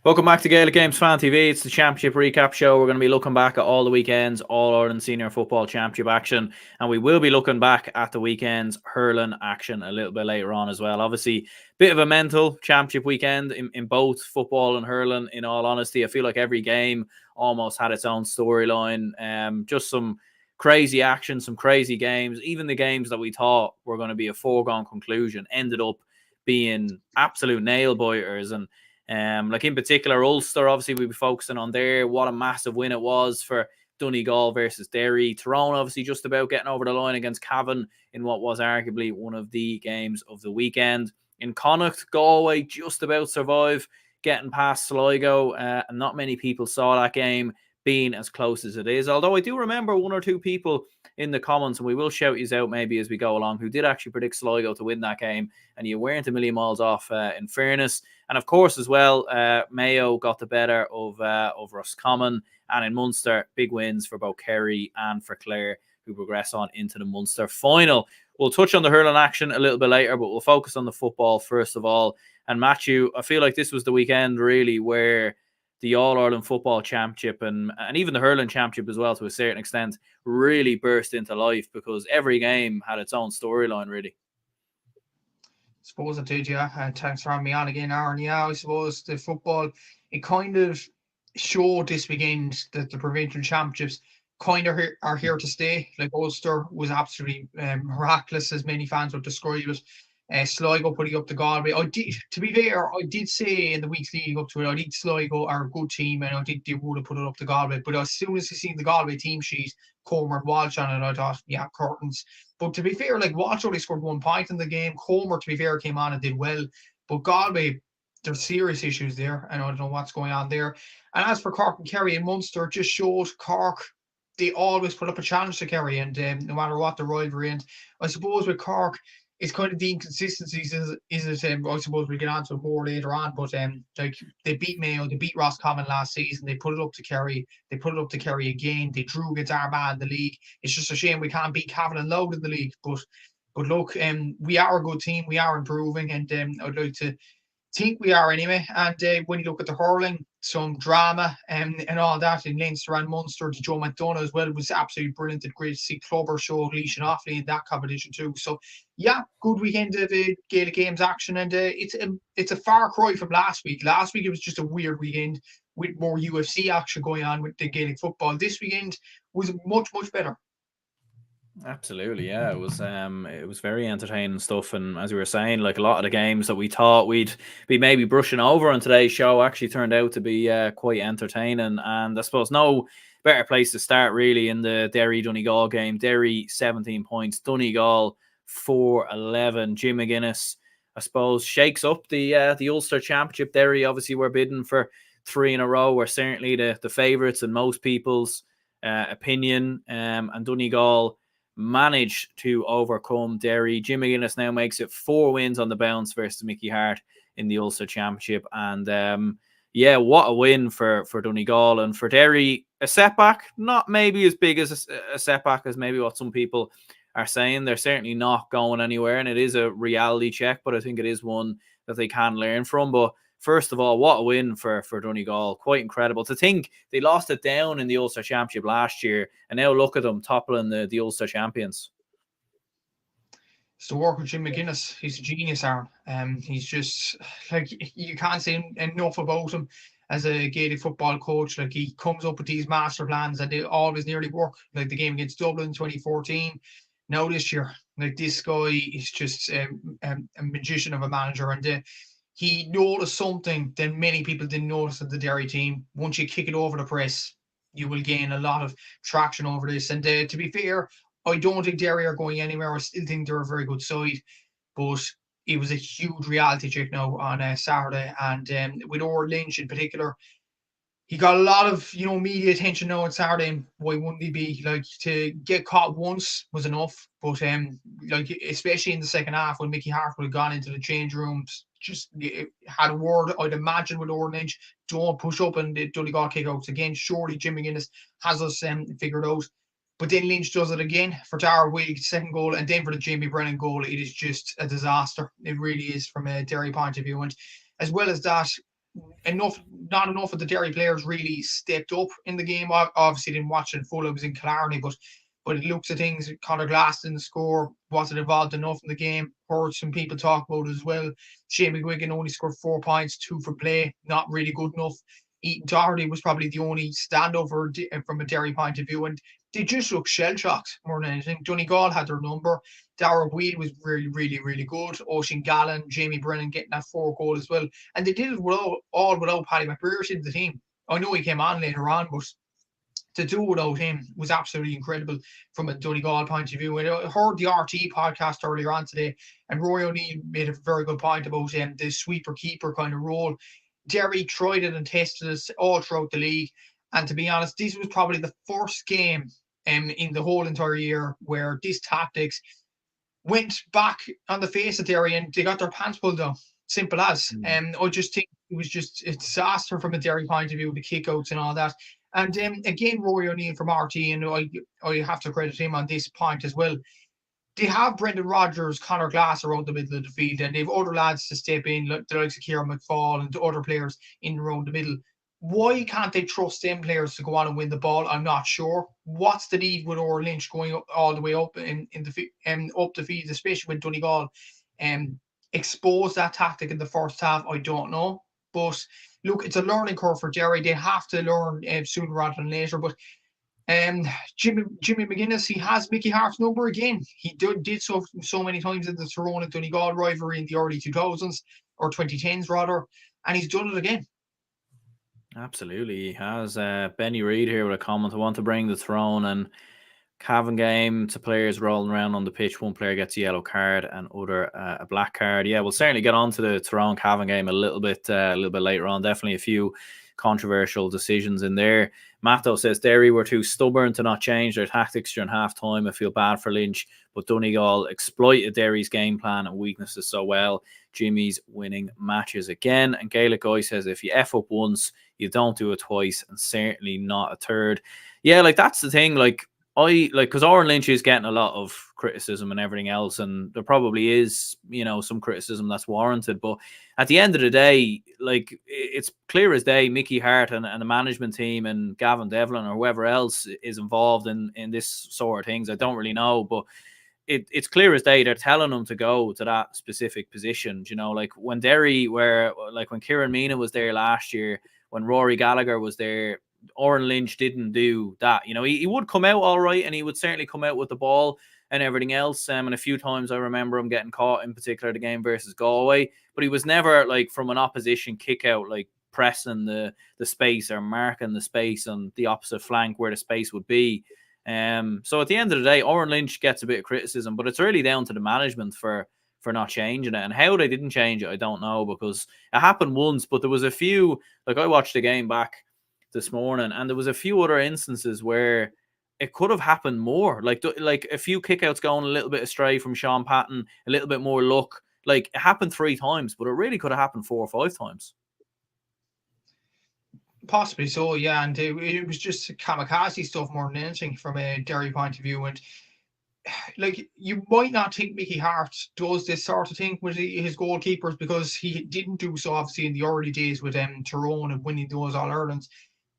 Welcome back to Gaelic Games Fan TV. It's the Championship Recap Show. We're going to be looking back at all the weekends, All-Ireland Senior Football Championship action, and we will be looking back at the weekend's hurling action a little bit later on as well. Obviously, bit of a mental championship weekend in both football and hurling, in all honesty. I feel like every game almost had its own storyline. Just some crazy action, some crazy games. Even the games that we thought were going to be a foregone conclusion ended up being absolute nail-biters. And like in particular, Ulster, obviously we'll be focusing on there. What a massive win it was for Donegal versus Derry. Tyrone obviously just about getting over the line against Cavan in what was arguably one of the games of the weekend. In Connacht, Galway just about survive getting past Sligo. And not many people saw that game being as close as it is. Although I do remember one or two people in the comments, and we will shout you out maybe as we go along, who did actually predict Sligo to win that game, and you weren't a million miles off in fairness. And of course, as well, Mayo got the better of Roscommon. And in Munster, big wins for both Kerry and for Clare, who progress on into the Munster final. We'll touch on the hurling action a little bit later, but we'll focus on the football first of all. And Matthew, I feel like this was the weekend really where the All-Ireland Football Championship and even the hurling championship as well, to a certain extent, really burst into life because every game had its own storyline, really. I suppose it did, yeah. Thanks for having me on again, Aaron. Yeah, I suppose the football, it kind of showed this weekend that the provincial championships kind of are here to stay. Like Ulster was absolutely miraculous, as many fans would describe it. Sligo putting up the Galway. To be fair, I did say in the weeks leading up to it, I think Sligo are a good team, and I think they would have put it up the Galway. But as soon as I seen the Galway team sheet, Comer and Walsh on it, I thought, yeah, curtains. But to be fair, like Walsh only scored 1 point in the game. Comer, to be fair, came on and did well. But Galway, there's serious issues there, and I don't know what's going on there. And as for Cork and Kerry and Munster, it just showed Cork, they always put up a challenge to Kerry, and no matter what the rivalry. And I suppose with Cork, it's kind of the inconsistencies. Is it? I suppose we'll get on to it more later on. But like they beat Mayo, they beat Roscommon last season. They put it up to Kerry. They put it up to Kerry again. They drew against Armagh in the league. It's just a shame we can't beat Cavan and Louth in the league. But look, we are a good team. We are improving, and I'd like to think we are anyway. And when you look at the hurling, some drama and all that in Leinster and Munster, to Joe McDonough as well, was absolutely brilliant. It's great to see Clubber show Leishan Offaly in that competition too. So yeah, good weekend of Gaelic Games action, and it's a far cry from last week. Last week it was just a weird weekend with more UFC action going on with the Gaelic football. This weekend was much better. Absolutely, yeah. It was very entertaining stuff, and as we were saying, like a lot of the games that we thought we'd be maybe brushing over on today's show actually turned out to be quite entertaining. And I suppose no better place to start really in the Derry Donegal game. Derry 17 points, Donegal 4-11. Jim McGuinness, I suppose, shakes up the Ulster Championship. Derry obviously were bidding for 3 in a row. Were certainly the favourites in most people's opinion, and Donegal managed to overcome Derry. Jim McGuinness now makes it 4 wins on the bounce versus Mickey Hart in the Ulster Championship. And yeah, what a win for Donegal. And for Derry, a setback, not maybe as big as a setback as maybe what some people are saying. They're certainly not going anywhere, and it is a reality check, but I think it is one that they can learn from. But first of all, what a win for Donegal. Quite incredible. To think they lost it down in the Ulster Championship last year, and now look at them toppling the Ulster champions. It's the work with Jim McGuinness. He's a genius, Aaron. He's just, like, you can't say enough about him as a Gaelic football coach. Like, he comes up with these master plans and they always nearly work. Like the game against Dublin in 2014. Now this year, like, this guy is just a magician of a manager, and he noticed something that many people didn't notice at the Derry team. Once you kick it over the press, you will gain a lot of traction over this. And to be fair, I don't think Derry are going anywhere. I still think they're a very good side. But it was a huge reality check now on Saturday. And with Owen Lynch in particular, he got a lot of, media attention now on Saturday. And why wouldn't he be? Like, to get caught once was enough. But like, especially in the second half when Mickey Hart would have gone into the change rooms, just had a word, I'd imagine, with Owen Lynch, don't push up and Donegal kick-outs again. Surely Jim McGuinness has us figured out. But then Lynch does it again for Dara Wilkes' second goal, and then for the Jamie Brennan goal. It is just a disaster. It really is, from a Derry point of view. And as well as that, not enough of the Derry players really stepped up in the game. I obviously didn't watch it in full. I was in Killarney, but it looks at things. Conor Glass didn't score. Wasn't involved enough in the game. Heard some people talk about it as well. Shane McGuigan only scored 4 points, 2 for play. Not really good enough. Ethan Doherty was probably the only standover from a Derry point of view, and they just looked shell-shocked more than anything. Donegal had their number. Darragh Weed was really, really, really good. Oisín Gallen, Jamie Brennan getting that 4 goal as well. And they did it without Paddy McBrearty in the team. I know he came on later on, but to do without him was absolutely incredible from a Donegal point of view. And I heard the RT podcast earlier on today, and Roy O'Neill made a very good point about the sweeper keeper kind of role. Derry tried it and tested it all throughout the league. And to be honest, this was probably the first game in the whole entire year where these tactics went back on the face of Derry and they got their pants pulled down. Simple as. I just think it was just a disaster from a Derry point of view, the kickouts and all that. And again, Rory O'Neill from RT, and I have to credit him on this point as well. They have Brendan Rodgers, Conor Glass around the middle of the field, and they have other lads to step in, like the likes of Kieran McFall and other players in around the middle. Why can't they trust them players to go on and win the ball? I'm not sure. What's the need with Oran Lynch going all the way up in the up the field, especially with Donegal, expose that tactic in the first half? I don't know, but look, it's a learning curve for Derry. They have to learn sooner rather than later. But Jimmy McGuinness, he has Mickey Hart's number again. He did so many times in the Tyrone and Donegal rivalry in the early 2000s or 2010s rather, and he's done it again. Absolutely, he has. Benny Reid here with a comment. I want to bring the Throne and Cavan game to players rolling around on the pitch. One player gets a yellow card and other a black card. Yeah, we'll certainly get on to the Tyrone Cavan game a little bit later on. Definitely a few controversial decisions in there. Matto says Derry were too stubborn to not change their tactics during half time. I feel bad for Lynch, but Donegal exploited Derry's game plan and weaknesses so well. Jimmy's winning matches again. And Gaelic Guy says if you F up once, you don't do it twice, and certainly not a third. Yeah, like that's the thing. Because Oran Lynch is getting a lot of criticism and everything else, and there probably is, some criticism that's warranted. But at the end of the day, it's clear as day, Mickey Hart and the management team and Gavin Devlin or whoever else is involved in this sort of things. I don't really know, but it's clear as day they're telling them to go to that specific position. Like when Derry when Kieran Meena was there last year, when Rory Gallagher was there, Oran Lynch didn't do that. He would come out all right, and he would certainly come out with the ball and everything else. And a few times I remember him getting caught, in particular the game versus Galway, but he was never from an opposition kick out, pressing the space or marking the space on the opposite flank where the space would be. So at the end of the day, Oran Lynch gets a bit of criticism, but it's really down to the management for not changing it. And how they didn't change it, I don't know, because it happened once, but there was a few, I watched the game back this morning, and there was a few other instances where it could have happened more, like a few kickouts going a little bit astray from Sean Patton, a little bit more luck. It happened 3 times, but it really could have happened 4 or 5 times. Possibly so, yeah. And it was just kamikaze stuff more than anything from a Derry point of view. And you might not think Mickey Hart does this sort of thing with his goalkeepers, because he didn't do so obviously in the early days with Tyrone and winning those All-Irelands.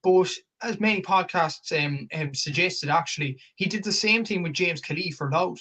But as many podcasts suggested, actually, he did the same thing with James Kelly for Louth.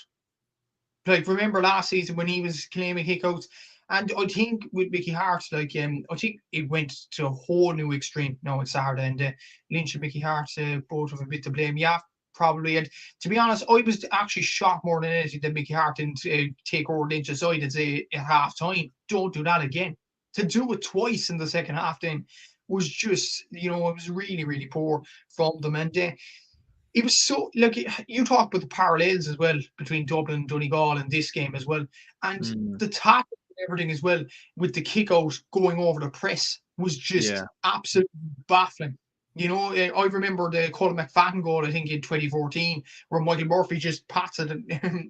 Remember last season when he was claiming kickouts? And I think with Mickey Hart, I think it went to a whole new extreme now on Saturday. And Lynch and Mickey Hart both have a bit to blame. Yeah, probably. And to be honest, I was actually shocked more than anything that Mickey Hart didn't take over Lynch's side and say at half time, don't do that again. To do it twice in the second half then was just, it was really, really poor from them. And it was so, you talk about the parallels as well between Dublin and Donegal in this game as well. And the tackle and everything as well, with the kick out going over the press, was just absolutely baffling. I remember the Colin McFadden goal, I think in 2014, where Michael Murphy just pats it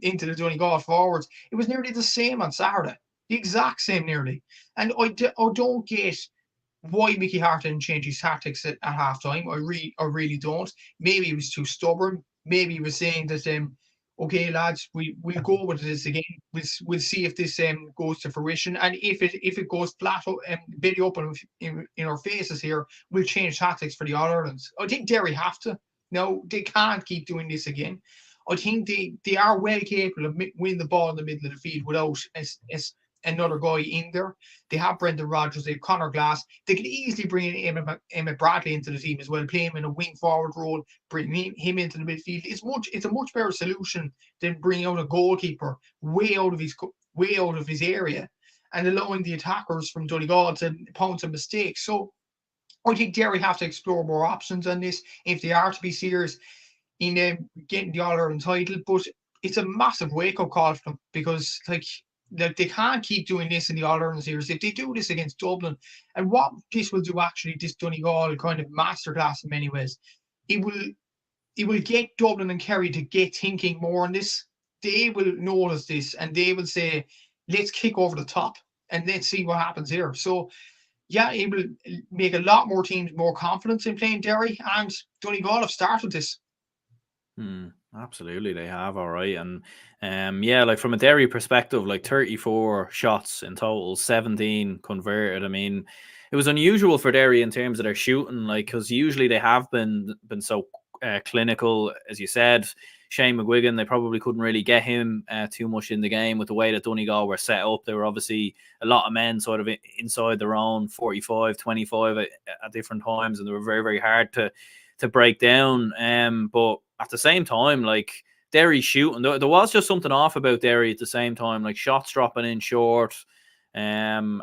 into the Donegal forwards. It was nearly the same on Saturday. The exact same nearly. And I don't get why Mickey Hart didn't change his tactics at half time. I really don't. Maybe he was too stubborn. Maybe he was saying that okay, lads, we'll go with this again. We'll see if this goes to fruition, and if it goes flat belly up in our faces here, we'll change tactics for the All Irelands. I think Derry have to. No, they can't keep doing this again. I think they are well capable of winning the ball in the middle of the field without another guy in there. They have Brendan Rodgers, they have Conor Glass. They could easily bring in Emmett Bradley into the team as well, play him in a wing forward role, bring him into the midfield. It's a much better solution than bringing out a goalkeeper way out of his area and allowing the attackers from Donegal to pounce on mistakes. So I think Derry have to explore more options on this if they are to be serious in getting the All Ireland title. But it's a massive wake up call for them because they can't keep doing this in the All Ireland series. If they do this against Dublin, and what this will do actually, this Donegal kind of masterclass in many ways, it will get Dublin and Kerry to get thinking more on this. They will notice this and they will say, let's kick over the top and let's see what happens here. So yeah, it will make a lot more teams more confident in playing Derry, and Donegal have started this. Absolutely, they have. All right. And yeah, like from a Derry perspective, like 34 shots in total, 17 converted. I mean, it was unusual for Derry in terms of their shooting, like, because usually they have been so clinical, as you said. Shane McGuigan, they probably couldn't really get him too much in the game with the way that Donegal were set up. They were obviously a lot of men sort of inside their own 45, 25 at different times, and they were very, very hard to break down. But at the same time, like, Derry shooting, there was just something off about Derry at the same time, like shots dropping in short. And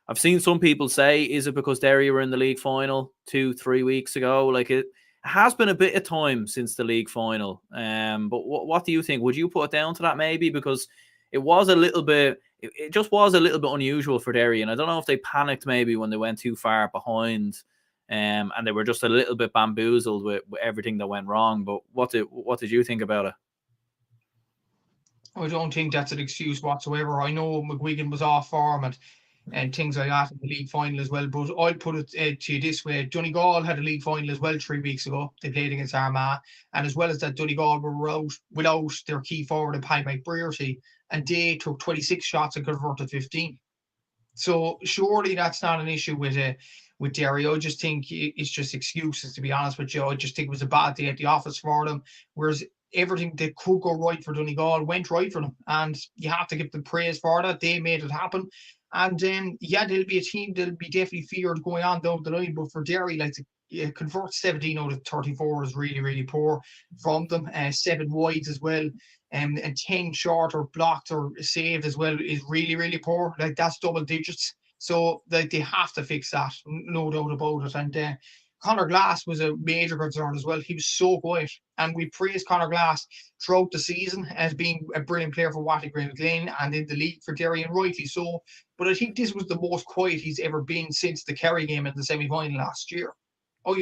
I've seen some people say, is it because Derry were in the league final 2-3 weeks ago? Like, it has been a bit of time since the league final. But what do you think? Would you put it down to that maybe? Because it was a little bit, it just was a little bit unusual for Derry. And I don't know if they panicked maybe when they went too far behind. And they were just a little bit bamboozled with everything that went wrong. But what did you think about it? I don't think that's an excuse whatsoever. I know McGuigan was off form and things like that in the league final as well. But I'll put it to you this way. Donegal had a league final as well 3 weeks ago. They played against Armagh. And as well as that, Donegal were out without their key forward, Paddy McBrearty, and they took 26 shots and converted 15. So surely that's not an issue with Derry. I just think it's just excuses, to be honest with you. I just think it was a bad day at the office for them. Whereas everything that could go right for Donegal went right for them. And you have to give them praise for that. They made it happen. And yeah, there'll be a team that'll be definitely feared going on down the line. But for Derry, like, to convert 17 out of 34 is really, really poor from them. 7 wides as well. And 10 short or blocked or saved as well is really, really poor. Like, that's double digits. So like, they have to fix that, no doubt about it. And Conor Glass was a major concern as well. He was so quiet. And we praised Conor Glass throughout the season as being a brilliant player for Watty Green Glen and in the league for Derry, and rightly so. But I think this was the most quiet he's ever been since the Kerry game in the semi-final last year. I'll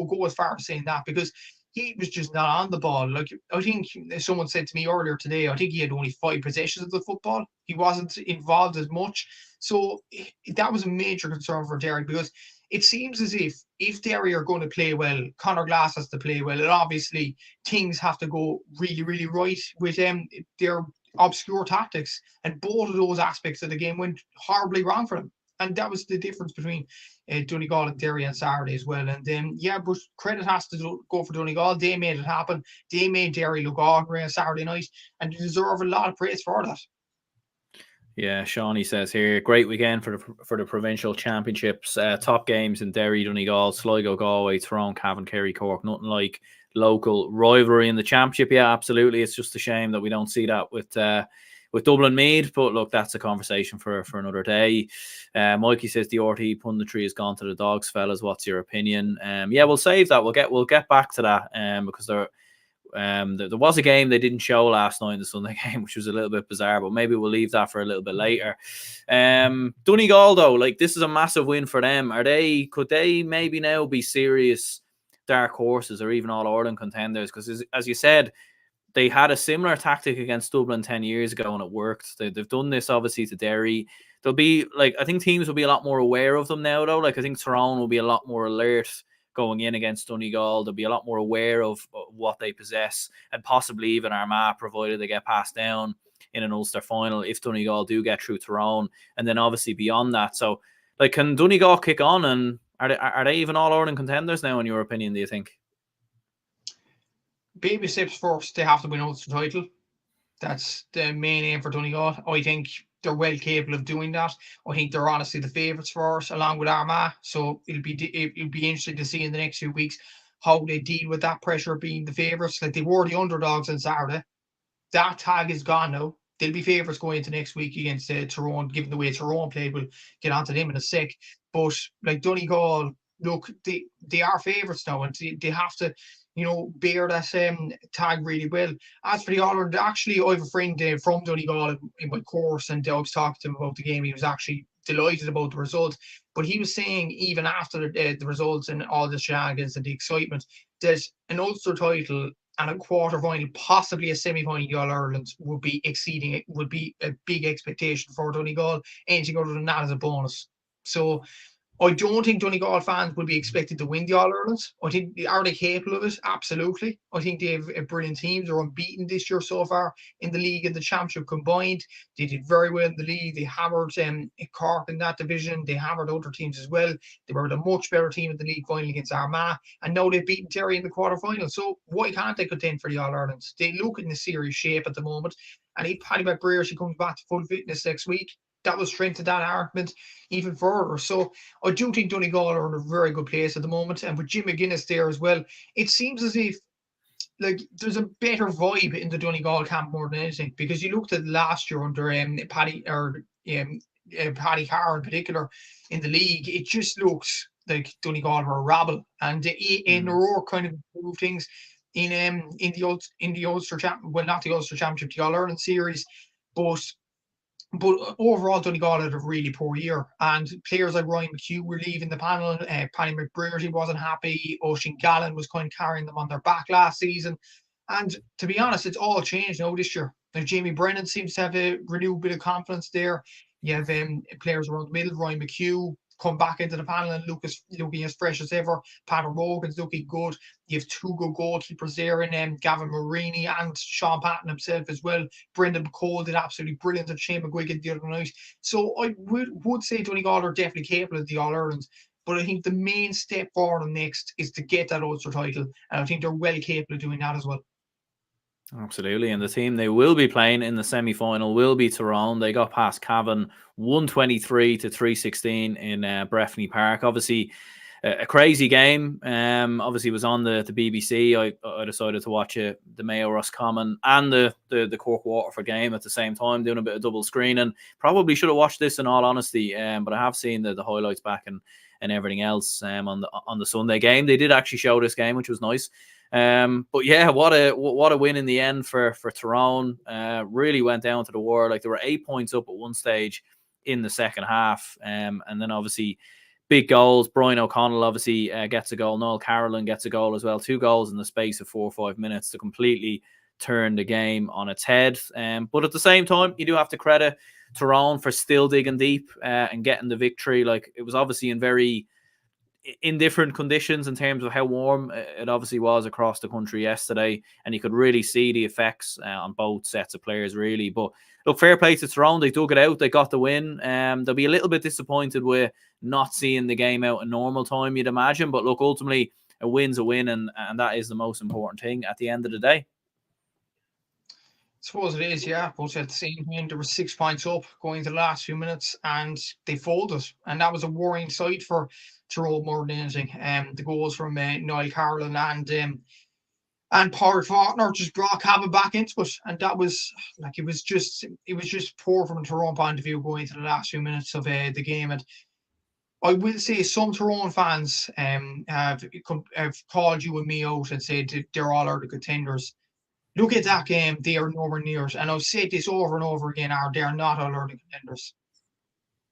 go as far as saying that, because he was just not on the ball. Like, I think someone said to me earlier today, I think he had only 5 possessions of the football. He wasn't involved as much. So that was a major concern for Derry, because it seems as if Derry are going to play well, Conor Glass has to play well, and obviously things have to go really, really right with their obscure tactics. And both of those aspects of the game went horribly wrong for them. And that was the difference between Donegal and Derry on Saturday as well. And then, yeah, but credit has to go for Donegal. They made it happen. They made Derry look ordinary on Saturday night, and they deserve a lot of praise for that. Yeah, Shawnee says here, great weekend for the provincial championships. Top games in Derry, Donegal, Sligo, Galway, Tyrone, Cavan, Kerry, Cork. Nothing like local rivalry in the championship. Yeah, absolutely. It's just a shame that we don't see that with Dublin Meath, but look, that's a conversation for another day. Mikey says the RT punditry has gone to the dogs, fellas. What's your opinion? Yeah, we'll save that. We'll get back to that because there was a game they didn't show last night in the Sunday game, which was a little bit bizarre, but maybe we'll leave that for a little bit later. Donegal, though, like, this is a massive win for them. Could they maybe now be serious dark horses or even All Ireland contenders? Because as you said, they had a similar tactic against Dublin 10 years ago and it worked. They've done this obviously to Derry. They'll be like, I think teams will be a lot more aware of them now, though. Like, I think Tyrone will be a lot more alert going in against Donegal. They'll be a lot more aware of what they possess, and possibly even Armagh, provided they get passed down in an Ulster final if Donegal do get through Tyrone, and then obviously beyond that. So, like, can Donegal kick on, and are they even All-Ireland contenders now, in your opinion, do you think? Baby steps first, they have to win Ulster title. That's the main aim for Donegal. I think they're well capable of doing that. I think they're honestly the favourites for us, along with Armagh. So it'll be interesting to see in the next few weeks how they deal with that pressure of being the favourites. Like, they were the underdogs on Saturday. That tag is gone now. They'll be favourites going into next week against Tyrone, given the way Tyrone played. We'll get onto them in a sec. But like Donegal, look, they are favourites now, and they have to, bear that tag really well. As for the All-Ireland, actually, I have a friend from Donegal in my course, and I was talking to him about the game. He was actually delighted about the result. But he was saying, even after the results and all the shenanigans and the excitement, that an Ulster title and a quarter-final, possibly a semi-final All-Ireland would be a big expectation for Donegal. Anything other than that is a bonus. So I don't think Donegal fans will be expected to win the All-Ireland. I think, are they capable of it? Absolutely. I think they have a brilliant team. They're unbeaten this year so far in the league and the championship combined. They did very well in the league. They hammered Cork in that division. They hammered other teams as well. They were a much better team in the league final against Armagh. And now they've beaten Derry in the quarter-final. So why can't they contend for the All-Ireland? They look in the serious shape at the moment. And if Paddy McBrear, she comes back to full fitness next week, that will strengthen that argument even further. So I do think Donegal are in a very good place at the moment. And with Jim McGuinness there as well, it seems as if, like, there's a better vibe in the Donegal camp more than anything, because you looked at last year under Paddy Carr in particular in the league. It just looks like Donegal were a rabble, and in O'Rourke kind of improved things in the Ulster Championship. Well, not the Ulster Championship, the All-Ireland series, but overall, Donegal had a really poor year, and players like Ryan McHugh were leaving the panel. Paddy McBrearty wasn't happy. Oisin Gallen was kind of carrying them on their back last season. And to be honest, it's all changed now this year. Now, Jamie Brennan seems to have a renewed bit of confidence there. You have players around the middle. Ryan McHugh come back into the panel and looking as fresh as ever. Pat Rogan's looking good. You have two good goalkeepers there in Gavin Marini and Sean Patton himself as well. Brendan Cole did absolutely brilliant at Shane McGuigan the other night. So I would say Donegal are definitely capable of the All-Ireland. But I think the main step for them next is to get that Ulster title. And I think they're well capable of doing that as well. Absolutely. And the team they will be playing in the semi-final will be Tyrone. They got past Cavan 123-316 in Breffni Park. Obviously, a crazy game. Obviously, it was on the BBC. I decided to watch it, the Mayo Roscommon and the Cork Waterford game at the same time, doing a bit of double screening. Probably should have watched this in all honesty, but I have seen the highlights back and everything else on the Sunday game. They did actually show this game, which was nice. But yeah, what a win in the end for Tyrone. Really went down to the wire. Like, there were 8 points up at one stage in the second half, and then obviously big goals. Brian O'Connell obviously gets a goal. Noel Carolan gets a goal as well. 2 goals in the space of 4 or 5 minutes to completely turn the game on its head. But at the same time, you do have to credit Tyrone for still digging deep and getting the victory. Like, it was obviously in different conditions in terms of how warm it obviously was across the country yesterday, and you could really see the effects on both sets of players, really. But look, fair play to Tyrone. They dug it out. They got the win. They'll be a little bit disappointed with not seeing the game out in normal time, you'd imagine. But look, ultimately, a win's a win, and that is the most important thing at the end of the day. I suppose it is, yeah. But at the same time, there were 6 points up going to the last few minutes, and they folded. And that was a worrying sight for Tyrone more than anything. The goals from Noel Carolan and Paul Faulkner just brought Cavan back into it, and that was like, it was just poor from a Tyrone point of view going into the last few minutes of the game. And I will say some Tyrone fans have called you and me out and said they're all out of contenders. Look at that game; they are nowhere near it. And I've said this over and over again: they are not all Ireland contenders.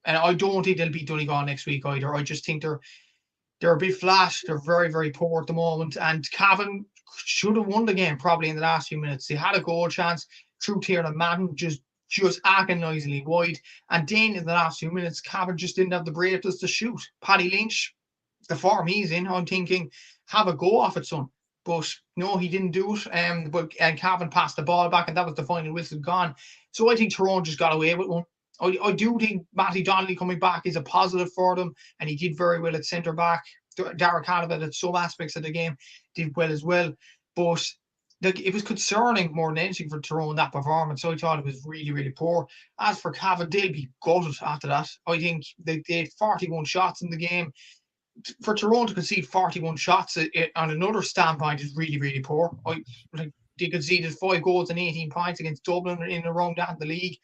And I don't think they'll beat Donegal next week either. I just think they're a bit flat. They're very, very poor at the moment. And Cavan should have won the game probably in the last few minutes. They had a goal chance through Tiernan Madden, just agonisingly wide. And then in the last few minutes, Cavan just didn't have the braveness to shoot. Paddy Lynch, the form he's in, I'm thinking, have a go off it, son. But no, he didn't do it. And Cavan passed the ball back, and that was the final whistle gone. So I think Tyrone just got away with one. I do think Matty Donnelly coming back is a positive for them, and he did very well at centre back. Derek Cavan at some aspects of the game did well as well. But it was concerning more than anything for Tyrone, that performance. So I thought it was really, really poor. As for Cavan, they'll be gutted after that. I think they had 41 shots in the game. For Tyrone to concede 41 shots on another standpoint is really, really poor. They conceded 5 goals and 18 points against Dublin in a round down the league,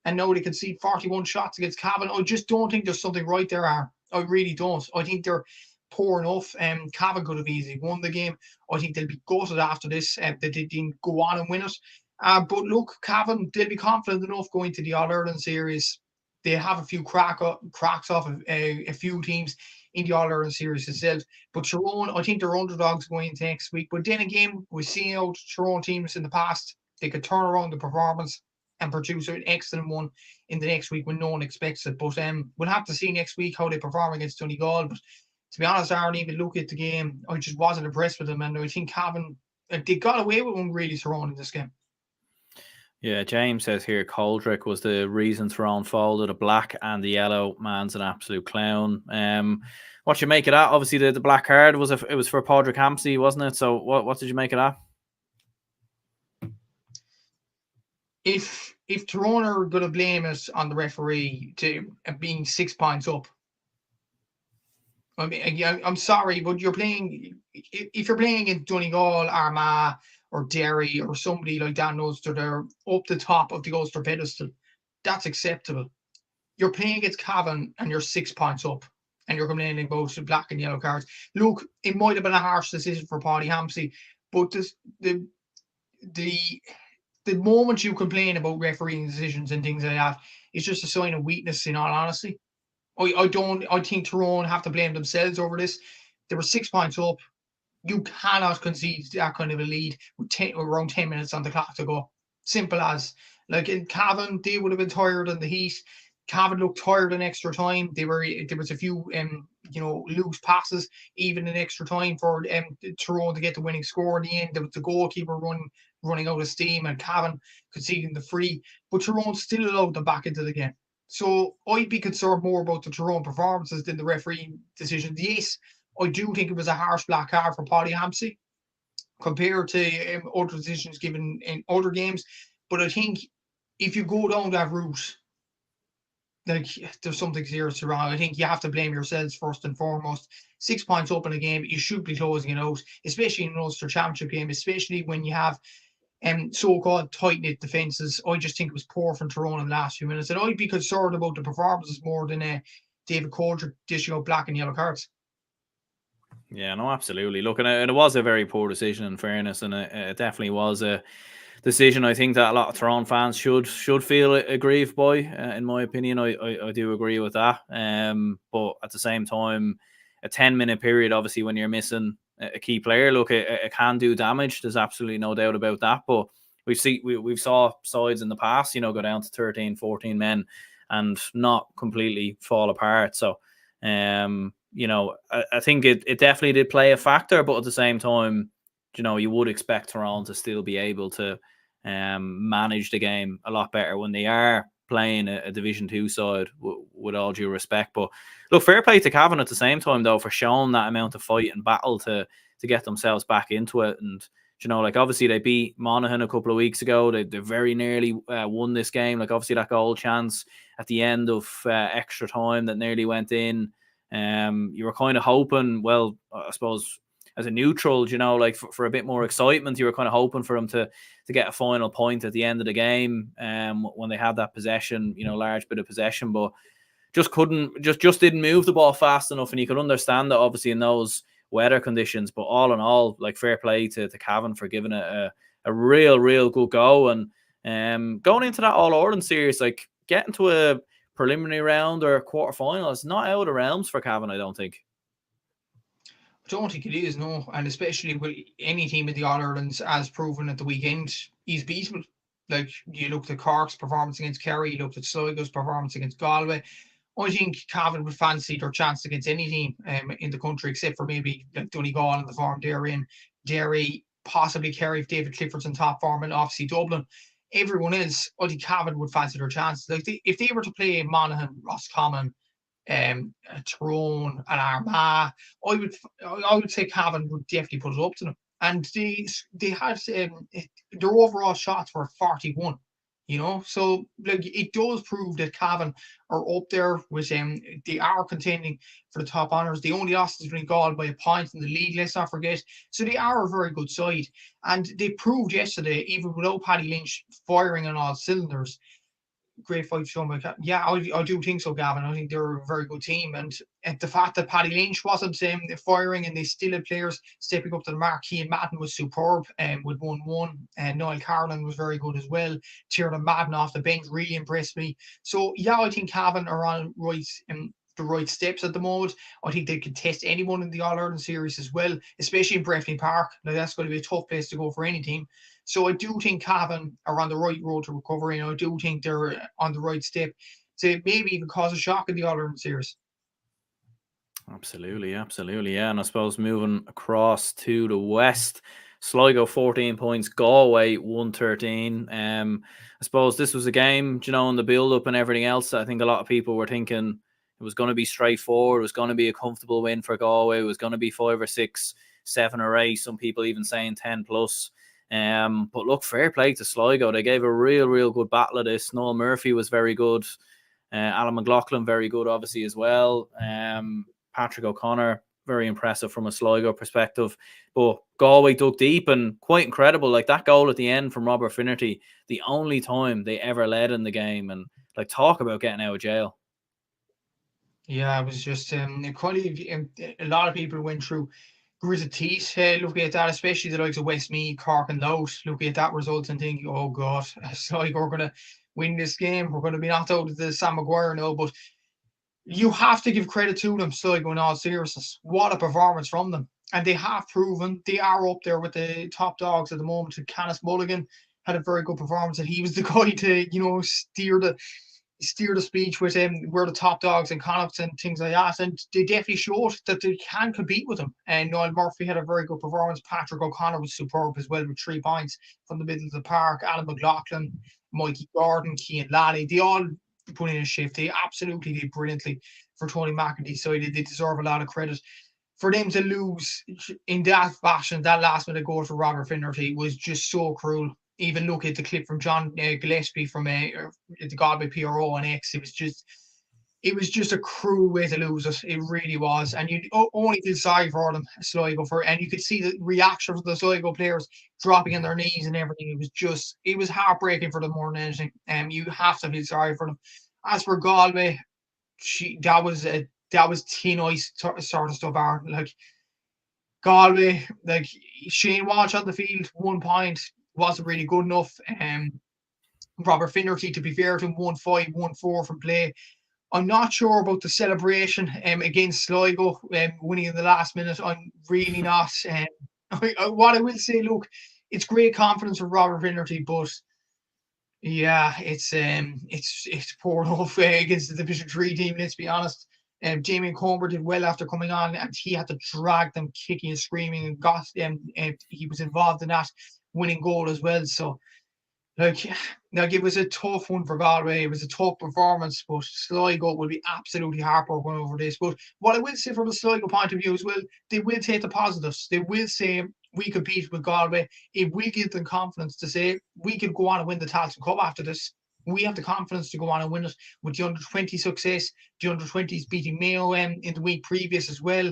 and now they concede 41 shots against Cavan. I just don't think there's something right there, Aaron. I really don't. I think they're poor enough. Cavan could have easily won the game. I think they'll be gutted after this that they didn't go on and win it. But look, Cavan, they'll be confident enough going to the All-Ireland series. They have a few cracks off of a few teams in the All-Ireland series itself. But Tyrone, I think they're underdogs going into next week. But then again, we've seen out Tyrone teams in the past. They could turn around the performance and produce an excellent one in the next week when no one expects it. But we'll have to see next week how they perform against Donegal. But to be honest, Aaron, even look at the game, I just wasn't impressed with them. And I think Cavan, they got away with one really, Tyrone, in this game. Yeah, James says here Coldrick was the reason Tyrone folded. A black and the yellow, man's an absolute clown. What you make of that? Obviously, the black card was it was for Padraig Hampsey, wasn't it? So what did you make of that? If Tyrone are going to blame us on the referee to being 6 points up, I mean, I'm sorry, but you're playing. If you're playing in Donegal, Armagh, or Derry, or somebody like Dan Ulster, they're up the top of the Ulster pedestal, that's acceptable. You're playing against Cavan and you're 6 points up, and you're complaining about the black and yellow cards. Look, it might have been a harsh decision for Paddy Hampsey, but the moment you complain about refereeing decisions and things like that, it's just a sign of weakness, in all honesty. I think Tyrone have to blame themselves over this. They were 6 points up. You cannot concede that kind of a lead with around 10 minutes on the clock to go. Simple as. Like in Cavan, they would have been tired in the heat. Cavan looked tired in extra time. There was a few loose passes even in extra time for Tyrone to get the winning score in the end. There was the goalkeeper running out of steam, and Cavan conceding the free. But Tyrone still allowed them back into the game. So I'd be concerned more about the Tyrone performances than the refereeing decisions. Yes, I do think it was a harsh black card for Paddy Hampsey compared to other decisions given in other games. But I think if you go down that route, like, there's something seriously wrong. I think you have to blame yourselves first and foremost. 6 points up in a game, you should be closing it out, especially in an Ulster Championship game, especially when you have so-called tight-knit defences. I just think it was poor from Tyrone in the last few minutes. And I'd be concerned about the performances more than David Coulter dishing out black and yellow cards. Yeah, no, absolutely. Look, and it was a very poor decision, in fairness, and it definitely was a decision I think that a lot of Tyrone fans should feel aggrieved by. In my opinion, I do agree with that. But at the same time, a 10-minute period, obviously, when you're missing a key player, look, it can do damage. There's absolutely no doubt about that. But we've saw sides in the past, go down to 13, 14 men and not completely fall apart. So, I think it definitely did play a factor. But at the same time, you would expect Tyrone to still be able to manage the game a lot better when they are playing a Division 2 side, with all due respect. But look, fair play to Cavan at the same time, though, for showing that amount of fight and battle to get themselves back into it. And obviously they beat Monaghan a couple of weeks ago. They very nearly won this game. Like, obviously that goal chance at the end of extra time that nearly went in. You were kind of hoping, well, I suppose as a neutral, for a bit more excitement, you were kind of hoping for them to get a final point at the end of the game when they had that possession, large bit of possession, but just didn't move the ball fast enough. And you could understand that, obviously, in those weather conditions. But all in all, like, fair play to Cavan for giving it a real good go. And going into that All-Ireland series, like, getting to a preliminary round or a quarter-final, it's not out of realms for Cavan, I don't think. I don't think it is, no. And especially with any team in the All-Irelands, as proven at the weekend, he's beatable. Like, you looked at Cork's performance against Kerry, you looked at Sligo's performance against Galway. I think Cavan would fancy their chance against any team in the country, except for maybe like Donegal and the form they're in, Derry, possibly Kerry if David Clifford's in top form, and obviously Dublin. Everyone else, I think Cavan would fancy their chances. Like if they were to play Monaghan, Roscommon, Tyrone, and Armagh, I would say Cavan would definitely put it up to them. And they had their overall shots were 41. So like it does prove that Cavan are up there with they are contending for the top honours. They only lost to Donegal by a point in the league, let's not forget. So they are a very good side. And they proved yesterday, even without Paddy Lynch firing on all cylinders, great fight shown by Cavan. Yeah, I do think so, Gavin. I think they're a very good team. And the fact that Paddy Lynch wasn't firing and they still had players stepping up to the mark. Cian Madden was superb with 1-1. And Noel Carlin was very good as well. Tiernan Madden off the bench really impressed me. So, yeah, I think Cavan are on the right steps at the moment. I think they could test anyone in the All-Ireland series as well, especially in Breffni Park. Now, that's going to be a tough place to go for any team. So I do think Cavan are on the right road to recovery, and I do think they're on the right step to maybe even cause a shock in the All-Ireland series. Absolutely, yeah. And I suppose moving across to the west, Sligo 14 points, Galway 113. I suppose this was a game, in the build-up and everything else, I think a lot of people were thinking it was going to be straightforward. It was going to be a comfortable win for Galway. It was going to be 5 or 6, 7 or 8. Some people even saying 10 plus. But look, fair play to Sligo. They gave a real good battle of this. Noel Murphy was very good. Alan McLaughlin, very good, obviously, as well. Patrick O'Connor, very impressive from a Sligo perspective. But Galway dug deep and quite incredible. Like that goal at the end from Robert Finnerty, the only time they ever led in the game. And like, talk about getting out of jail. Yeah, it was just a lot of people went through gritted teeth looking at that, especially the likes of Westmeath, Cork and Louth, looking at that result and thinking, oh God, it's like we're going to win this game. We're going to be knocked out of the Sam Maguire now. But you have to give credit to them, Sligo, in all seriousness. What a performance from them. And they have proven they are up there with the top dogs at the moment. Canis Mulligan had a very good performance, and he was the guy to, steer the speech with we're the top dogs and Connacht and things like that. And they definitely showed that they can compete with them. And Noel Murphy had a very good performance. Patrick O'Connor was superb as well with 3 points from the middle of the park. Alan McLaughlin, Mikey Gordon, Cian Lally, they all put in a shift. They absolutely did brilliantly for Tony McEntee's side. They deserve a lot of credit. For them to lose in that fashion, that last minute goal for Robert Finnerty was just so cruel. Even look at the clip from John Gillespie from the Galway PRO on X. It was just a cruel way to lose it. It really was. And you only feel sorry for them, Sligo, and you could see the reaction from the Sligo players dropping on their knees and everything. It was heartbreaking for them more than anything. You have to feel sorry for them. As for Galway, that was thin ice sort of stuff. Like Galway, like Shane Walsh on the field, 1 point. Wasn't really good enough. Robert Finnerty, to be fair to him, 1-5, 1-4 from play. I'm not sure about the celebration against Sligo winning in the last minute. I'm really not. What I will say, look, it's great confidence for Robert Finnerty, but yeah, it's poor enough against the Division 3 team, let's be honest. Jamie Comer did well after coming on, and he had to drag them kicking and screaming, and got and he was involved in that winning goal as well. So like it was a tough one for Galway. It was a tough performance, but Sligo will be absolutely heartbroken over this. But what I will say from a Sligo point of view as well, they will take the positives. They will say we compete with Galway. It will give them confidence to say we could go on and win the Tailteann Cup after this. We have the confidence to go on and win it with the under-20 success. The under-20s beating Mayo in the week previous as well.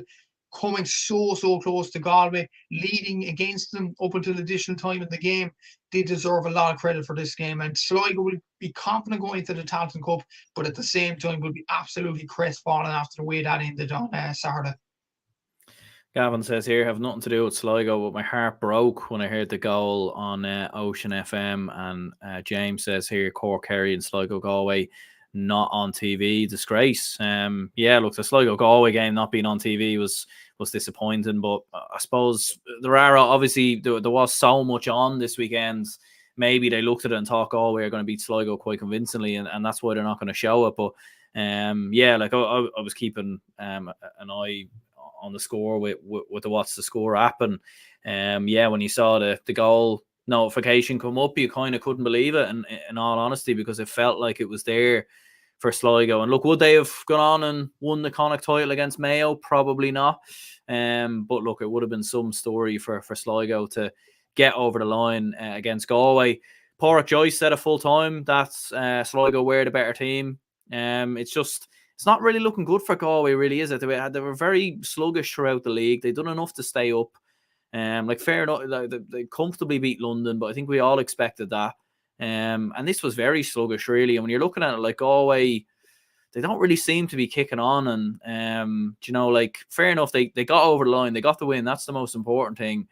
Coming so close to Galway, leading against them up until additional time in the game. They deserve a lot of credit for this game. And Sligo will be confident going into the Tailteann Cup, but at the same time will be absolutely crestfallen after the way that ended on Saturday. Gavin says here, have nothing to do with Sligo, but my heart broke when I heard the goal on Ocean FM. And James says here, Cork, Kerry and Sligo Galway not on TV. Disgrace. Yeah, look, the Sligo Galway game not being on TV was disappointing, but I suppose there are obviously there was so much on this weekend. Maybe they looked at it and thought Galway are going to beat Sligo quite convincingly, and that's why they're not going to show it. But Yeah, like I was keeping an eye on the score with the What's the Score app, and yeah, when you saw the goal notification come up, you kind of couldn't believe it, and in all honesty, because it felt like it was there for Sligo. And look, would they have gone on and won the Connacht title against Mayo? Probably not. But look, it would have been some story for Sligo to get over the line against Galway. Pádraig Joyce said a full time that Sligo were the better team. It's not really looking good for Galway, really, is it? They were very sluggish throughout the league. They've done enough to stay up. Like fair enough, they comfortably beat London, but I think we all expected that. And this was very sluggish, really. And when you're looking at it, like Galway, they don't really seem to be kicking on. And you know, like fair enough, they got over the line, they got the win. That's the most important thing.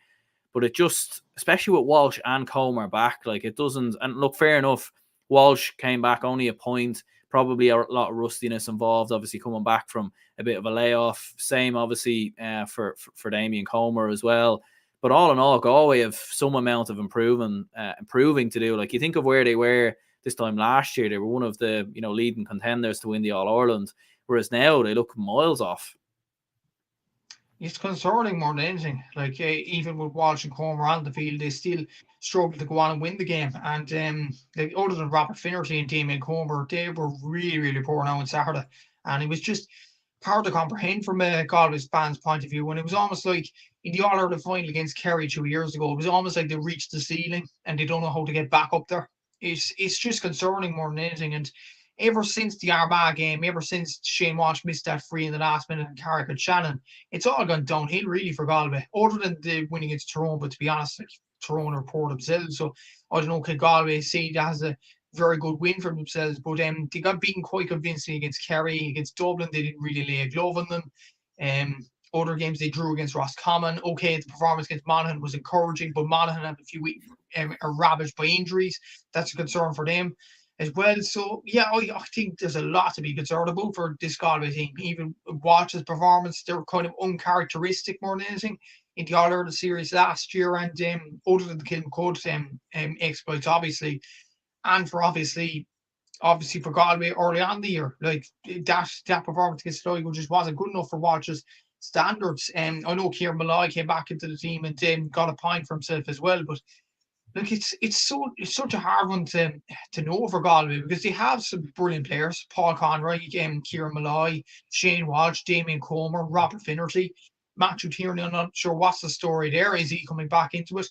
But it just, especially with Walsh and Comer back, like it doesn't. And look, fair enough, Walsh came back only a point. Probably a lot of rustiness involved, obviously coming back from a bit of a layoff. Same, obviously, for Damien Comer as well. But all in all, Galway have some amount of improving to do. Like you think of where they were this time last year, they were one of the leading contenders to win the All Ireland, whereas now they look miles off. It's concerning more than anything. Like even with Walsh and Comer on the field, they still struggle to go on and win the game. And like other than Robert Finnerty and Damien Comer, they were really, really poor now on Saturday. And it was just hard to comprehend from a Galway's fans' point of view. And it was almost like in the All-Ireland final against Kerry 2 years ago, it was almost like they reached the ceiling and they don't know how to get back up there. It's just concerning more than anything. And ever since the Armagh game, ever since Shane Walsh missed that free in the last minute and Carrick and Shannon, it's all gone downhill really for Galway, other than the winning against Tyrone. But to be honest, like, Tyrone are poor themselves. So I don't know, can Galway see that as a very good win for themselves? But they got beaten quite convincingly against Kerry. Against Dublin, they didn't really lay a glove on them. Other games they drew against Roscommon. Okay, the performance against Monaghan was encouraging, but Monaghan had a few weeks are ravaged by injuries. That's a concern for them as well. So yeah, I think there's a lot to be concerned about for this Galway team. Even Walsh's performance, they were kind of uncharacteristic more than anything in the All-Ireland series last year, and other than the Kilmacud exploits, obviously, and for obviously for Galway early on in the year, like that performance against Sligo just wasn't good enough for Walsh's standards. And I know Kieran Malloy came back into the team and got a point for himself as well, but look, it's such a hard one to know for Galway, because they have some brilliant players: Paul Conroy, Kieran Malloy, Shane Walsh, Damien Comer, Robert Finnerty, Matthew Tierney. I'm not sure what's the story there. Is he coming back into it?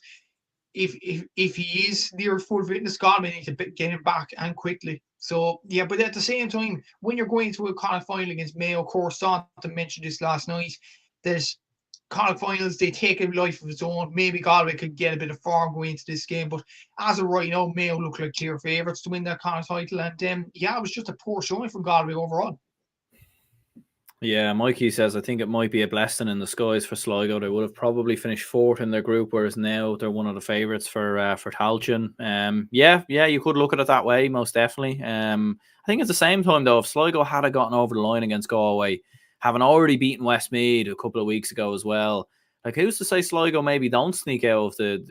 If he is near full fitness, Galway need to get him back and quickly. So yeah, but at the same time, when you're going to a Connacht final against Mayo, of course, Staunton mentioned this last night, that Connacht finals, they take a life of its own. Maybe Galway could get a bit of form going into this game, but as of right now, Mayo look like clear favourites to win that Connacht title. And yeah, it was just a poor showing from Galway overall. Yeah, Mikey says, I think it might be a blessing in the skies for Sligo. They would have probably finished fourth in their group, whereas now they're one of the favourites for Tailteann. Yeah, you could look at it that way, most definitely. I think at the same time, though, if Sligo had gotten over the line against Galway, having already beaten Westmeath a couple of weeks ago as well, like who's to say Sligo maybe don't sneak out of the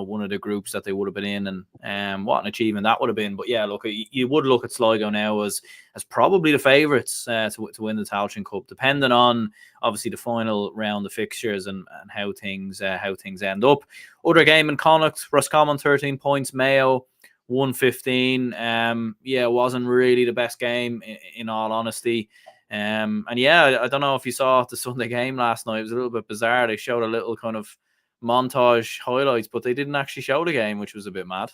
one of the groups that they would have been in, and what an achievement that would have been. But yeah, look, you would look at Sligo now as probably the favourites to win the Tailteann Cup, depending on obviously the final round of fixtures and how things end up. Other game in Connacht, Roscommon 13 points, Mayo 115. It wasn't really the best game in all honesty. And yeah, I don't know if you saw the Sunday game last night. It was a little bit bizarre. They showed a little kind of montage highlights, but they didn't actually show the game, which was a bit mad.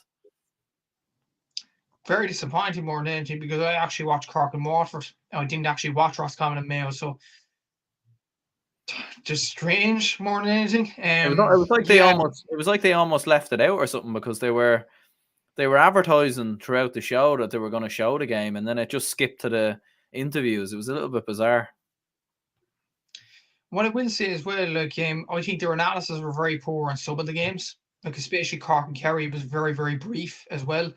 Very disappointing more than anything, because I actually watched Cork and Waterford. I didn't actually watch Roscommon and Mayo, so just strange more than anything. It was like they almost left it out or something, because they were advertising throughout the show that they were going to show the game, and then it just skipped to the interviews. It was a little bit bizarre. What I will say as well, like I think their analysis were very poor on some of the games, like especially Cork and Kerry was very, very brief as well.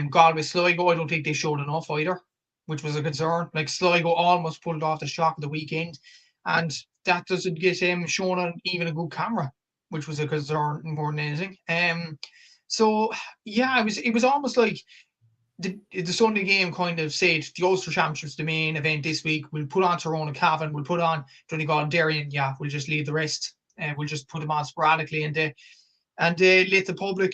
Galway Sligo, I don't think they showed enough either, which was a concern. Like Sligo almost pulled off the shock of the weekend, and that doesn't get shown on even a good camera, which was a concern more than anything. So yeah, it was almost like the Sunday game kind of said the Ulster Championships the main event this week. We'll put on Tyrone and Cavan. We'll put on Donegal and Derry, and yeah, we'll just leave the rest. And we'll just put them on sporadically and let the public,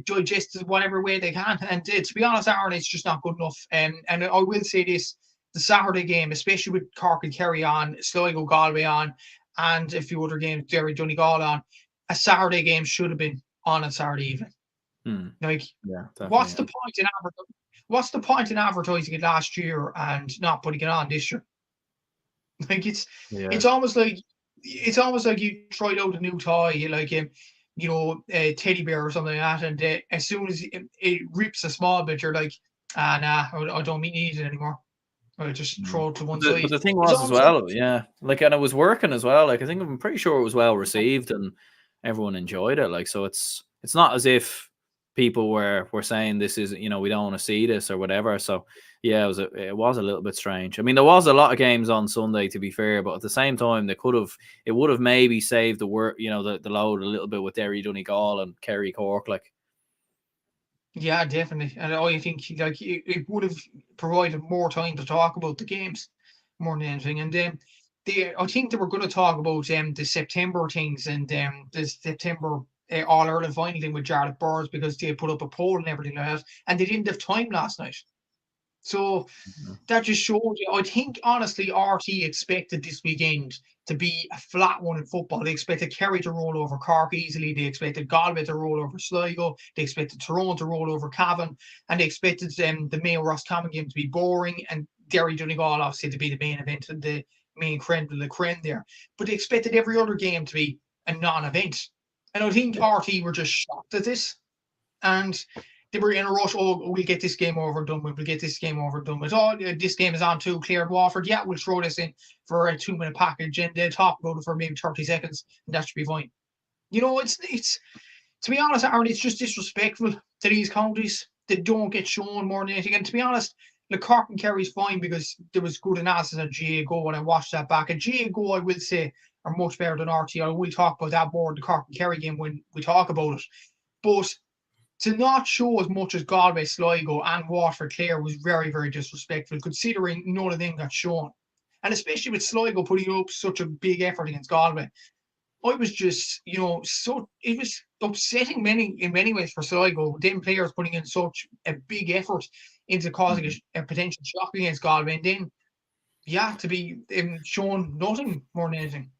digest it whatever way they can. And to be honest, Aaron, it's just not good enough. And I will say this: the Saturday game, especially with Cork and Kerry on, Sligo, Galway on, and a few other games, Derry, Donegal on, a Saturday game should have been on Saturday evening. Like, yeah, what's the point in what's the point in advertising it last year and not putting it on this year? Like, it's almost like you tried out a new toy, like a teddy bear or something like that, and as soon as it rips a small bit, you're like, nah, I don't need it anymore. I just throw it to one side. But the thing was as well, like, and it was working as well. Like, I'm pretty sure it was well received and everyone enjoyed it. Like, so it's not as if people were saying this is, we don't want to see this or whatever. So yeah, it was a little bit strange. I mean, there was a lot of games on Sunday, to be fair, but at the same time, it would have maybe saved the work, the load a little bit with Derry, Donegal and Kerry, Cork, like. Yeah, definitely. And I think like it would have provided more time to talk about the games more than anything. And I think they were going to talk about the September things and the September All Ireland final thing with Jarlath Burrs, because they put up a poll and everything like that, and they didn't have time last night. So that just showed you. I think honestly, RT expected this weekend to be a flat one in football. They expected Kerry to roll over Cork easily. They expected Galway to roll over Sligo. They expected Tyrone to roll over Cavan, and they expected the Mayo Roscommon game to be boring, and Derry Donegal obviously to be the main event and the main creme de la creme there. But they expected every other game to be a non-event, and I think RT were just shocked at this, and they were in a rush. Oh, we'll get this game over and done with. We'll get this game over and done with. Oh, this game is on too. Cleared Waterford. Yeah, we'll throw this in for a 2-minute package and talk about it for maybe 30 seconds, and that should be fine. It's to be honest, Aaron, it's just disrespectful to these counties that don't get shown more than anything. And to be honest, the Cork and Kerry's fine because there was good analysis on GA Go and I watched that back. And GA Go, I will say, are much better than RT. I will talk about that more, the Cork and Kerry game, when we talk about it. But to not show as much as Galway, Sligo and Waterford Clare was very, very disrespectful, considering none of them got shown. And especially with Sligo putting up such a big effort against Galway. I was just, it was upsetting in many ways for Sligo, them players putting in such a big effort into causing a potential shock against Galway, and then, to be shown nothing more than anything.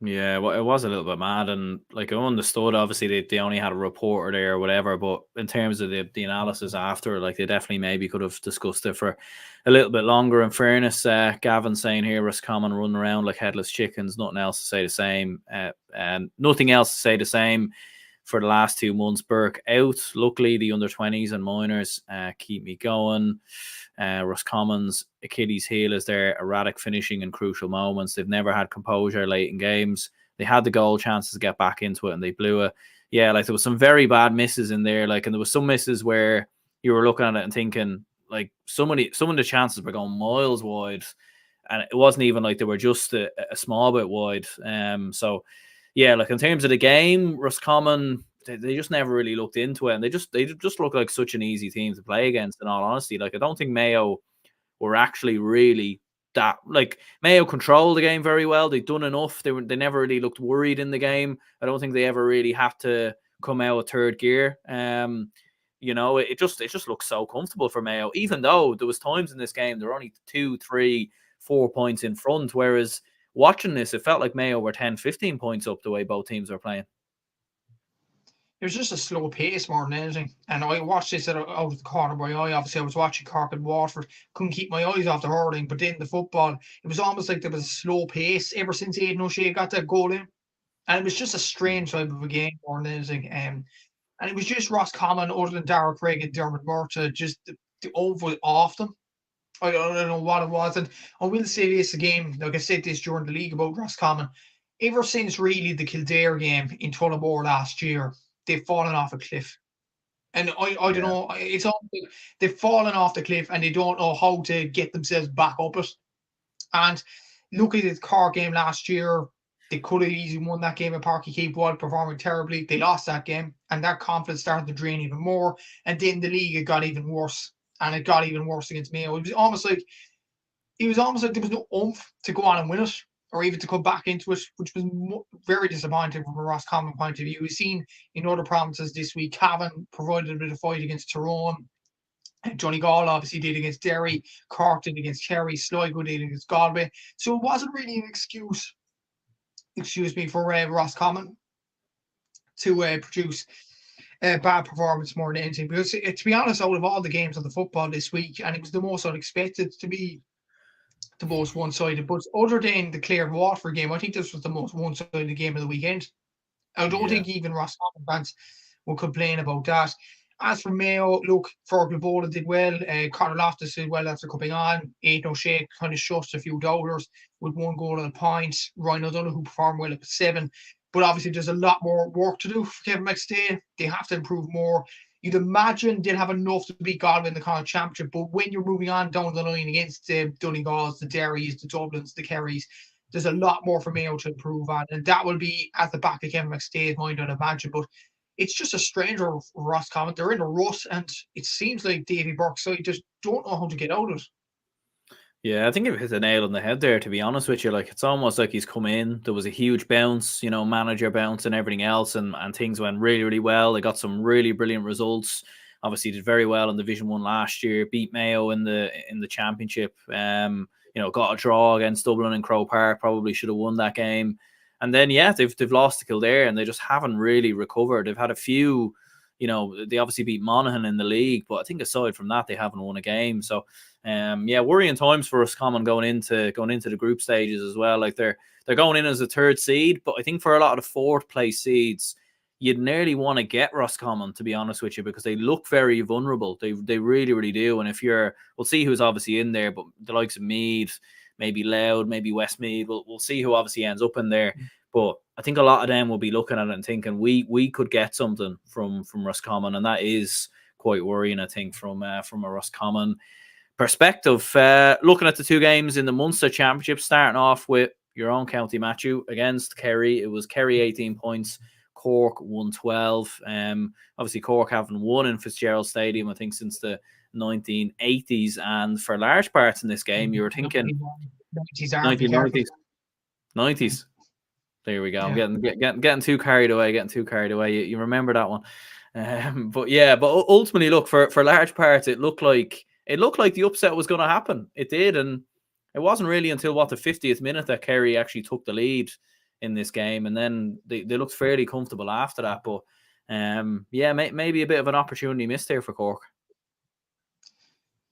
Yeah, well, it was a little bit mad, and like I understood, obviously they only had a reporter there or whatever, but in terms of the analysis after, like they definitely maybe could have discussed it for a little bit longer. In fairness, Gavin saying here, Roscommon running around like headless chickens, nothing else to say the same, and nothing else to say the same for the last 2 months. Burke out. Luckily, the under-20s and minors keep me going. Roscommon's Achilles heel is their erratic finishing in crucial moments. They've never had composure late in games. They had the goal chances to get back into it and they blew it. Yeah, like there was some very bad misses in there. Like, and there was some misses where you were looking at it and thinking, like, some of the chances were going miles wide, and it wasn't even like they were just a small bit wide. So yeah, like in terms of the game, Roscommon, they just never really looked into it, and they just look like such an easy team to play against, in all honesty. Like, I don't think Mayo were actually really that, like, Mayo controlled the game very well. They'd done enough. They never really looked worried in the game. I don't think they ever really had to come out of third gear. It just looks so comfortable for Mayo, even though there was times in this game they're only 2, 3, 4 points in front, whereas watching this, it felt like Mayo were 10, 15 points up the way both teams were playing. It was just a slow pace more than anything. And I watched this out of the corner of my eye. Obviously, I was watching Cork and Waterford. Couldn't keep my eyes off the hurling. But then the football, it was almost like there was a slow pace ever since Aidan O'Shea got that goal in. And it was just a strange type of a game more than anything. And it was just Roscommon, other than Darragh Craig and Dermot Murta, just the over off them. I don't know what it was. And I will say this again, like I said this during the league about Roscommon. Ever since really the Kildare game in Tullamore last year, they've fallen off a cliff. And I don't know, it's all, they've fallen off the cliff and they don't know how to get themselves back up it. And look at the Cork game last year, They could have easily won that game at Parky Keep while performing terribly. They lost that game, and that confidence started to drain even more. And then the league, it got even worse. And it got even worse against Mayo. It was almost like there was no oomph to go on and win it, or even to come back into it, which was very disappointing from a Roscommon point of view. We've seen in other provinces this week, Cavan provided a bit of fight against Tyrone. Donegal obviously did against Derry, Cork did against Kerry, Sligo did against Galway. So it wasn't really an excuse for Roscommon to produce a bad performance more than anything. Because to be honest, out of all the games of the football this week, and it was the most unexpected to be the most one-sided. But other than the Clare-Waterford game, I think this was the most one-sided game of the weekend. I don't think even Roscommon fans will complain about that. As for Mayo, look, Fergal Boland did well. Conor Loftus did well after coming on. Aidan O'Shea kind of shut a few doubters with 1 goal and a point. Ryan O'Donoghue who performed well at 7. But obviously, there's a lot more work to do for Cavan McStay. They have to improve more. You'd imagine they'll have enough to beat Galway in the Connacht Championship. But when you're moving on down the line against the Donegals, the Derrys, the Dublins, the Kerrys, there's a lot more for Mayo to improve on. And that will be at the back of Cavan McStay's mind, I'd imagine. But it's just a stranger for Roscommon. They're in a rut, and it seems like Davy Burke's side just don't know how to get out of it. Yeah, I think you've hit the nail on the head there, to be honest with you. Like, it's almost like he's come in. There was a huge bounce, manager bounce and everything else, and things went really, really well. They got some really brilliant results. Obviously, did very well in Division 1 last year, beat Mayo in the championship. Got a draw against Dublin and Croke Park, probably should have won that game. And then, they've lost to Kildare, and they just haven't really recovered. They've had a few, they obviously beat Monaghan in the league, but I think aside from that, they haven't won a game. So, worrying times for Roscommon going into the group stages as well. Like, they're going in as a 3rd seed, but I think for a lot of the 4th place seeds, you'd nearly want to get Roscommon, to be honest with you, because they look very vulnerable. They really, really do. And we'll see who's obviously in there, but the likes of Meath, maybe Louth, maybe Westmeath, we'll see who obviously ends up in there. But I think a lot of them will be looking at it and thinking we could get something from Roscommon, and that is quite worrying, I think, from a Roscommon perspective. Looking at the 2 games in the Munster Championship, starting off with your own county, Matthew, against Kerry. It was Kerry 18 points, Cork 112. Obviously, Cork haven't won in Fitzgerald Stadium, I think, since the 1980s, and for large parts in this game, you were thinking 90s. There we go. Yeah. I'm getting too carried away. You remember that one, but ultimately, look, for large parts, it looked like the upset was going to happen. It did, and it wasn't really until the 50th minute that Kerry actually took the lead in this game, and then they looked fairly comfortable after that. But maybe a bit of an opportunity missed there for Cork.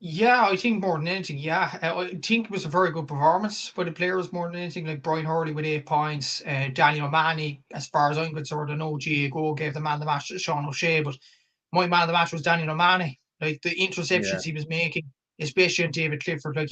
Yeah, I think more than anything, I think it was a very good performance by the players more than anything. Like Brian Hurley with 8 points, Daniel O'Mahony, as far as I'm concerned, I know GA Go gave the man of the match to Sean O'Shea, but my man of the match was Daniel O'Mahony. Like the interceptions he was making, especially on David Clifford, like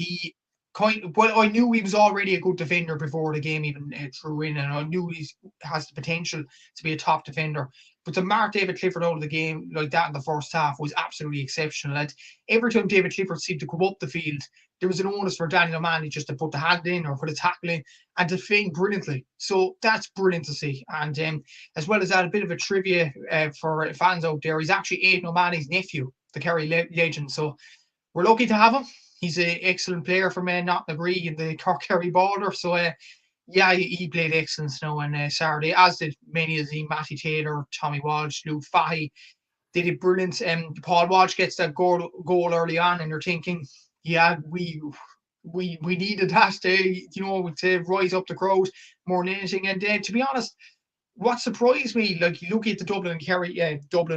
I knew he was already a good defender before the game even threw in, and I knew he has the potential to be a top defender. But to mark David Clifford out of the game like that in the first half was absolutely exceptional. And every time David Clifford seemed to come up the field, there was an onus for Daniel O'Mahony just to put the hand in or put a tackle in and defend brilliantly. So that's brilliant to see. And as well as that, a bit of a trivia for fans out there, he's actually Aidan O'Mahony's nephew, the Kerry legend. So we're lucky to have him. He's an excellent player for Knocknagree in the Cork-Kerry border. So, he played excellent on Saturday, as did many of the Matty Taylor, Tommy Walsh, Luke Fahey. They did brilliant. Paul Walsh gets that goal early on, and you're thinking, we needed that to rise up the crowd more than anything. And to be honest, what surprised me, like you look at the Dublin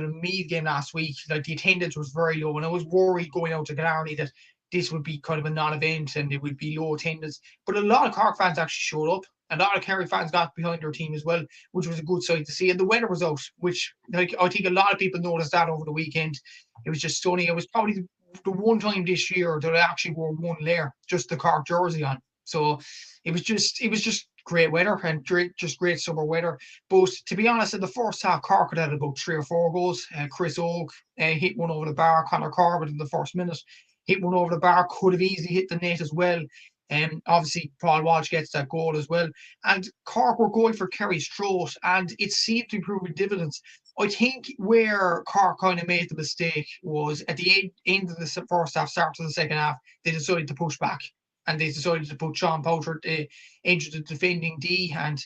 and Meath game last week, like the attendance was very low, and I was worried going out to Killarney that this would be kind of a non-event and it would be low attendance. But a lot of Cork fans actually showed up. A lot of Kerry fans got behind their team as well, which was a good sight to see. And the weather was out, which I think a lot of people noticed that over the weekend. It was just sunny. It was probably the one time this year that I actually wore one layer, just the Cork jersey on. So it was just great weather and great summer weather. But to be honest, in the first half, Cork had about 3 or 4 goals. Chris Oak hit one over the bar. Conor Corbett in the first minute hit one over the bar, could have easily hit the net as well. Obviously, Paul Walsh gets that goal as well. And Cork were going for Kerry's throat, and it seemed to be proving dividends. I think where Cork kind of made the mistake was at the end of the first half, start of the second half, they decided to push back. And they decided to put Sean Potter into the defending D, and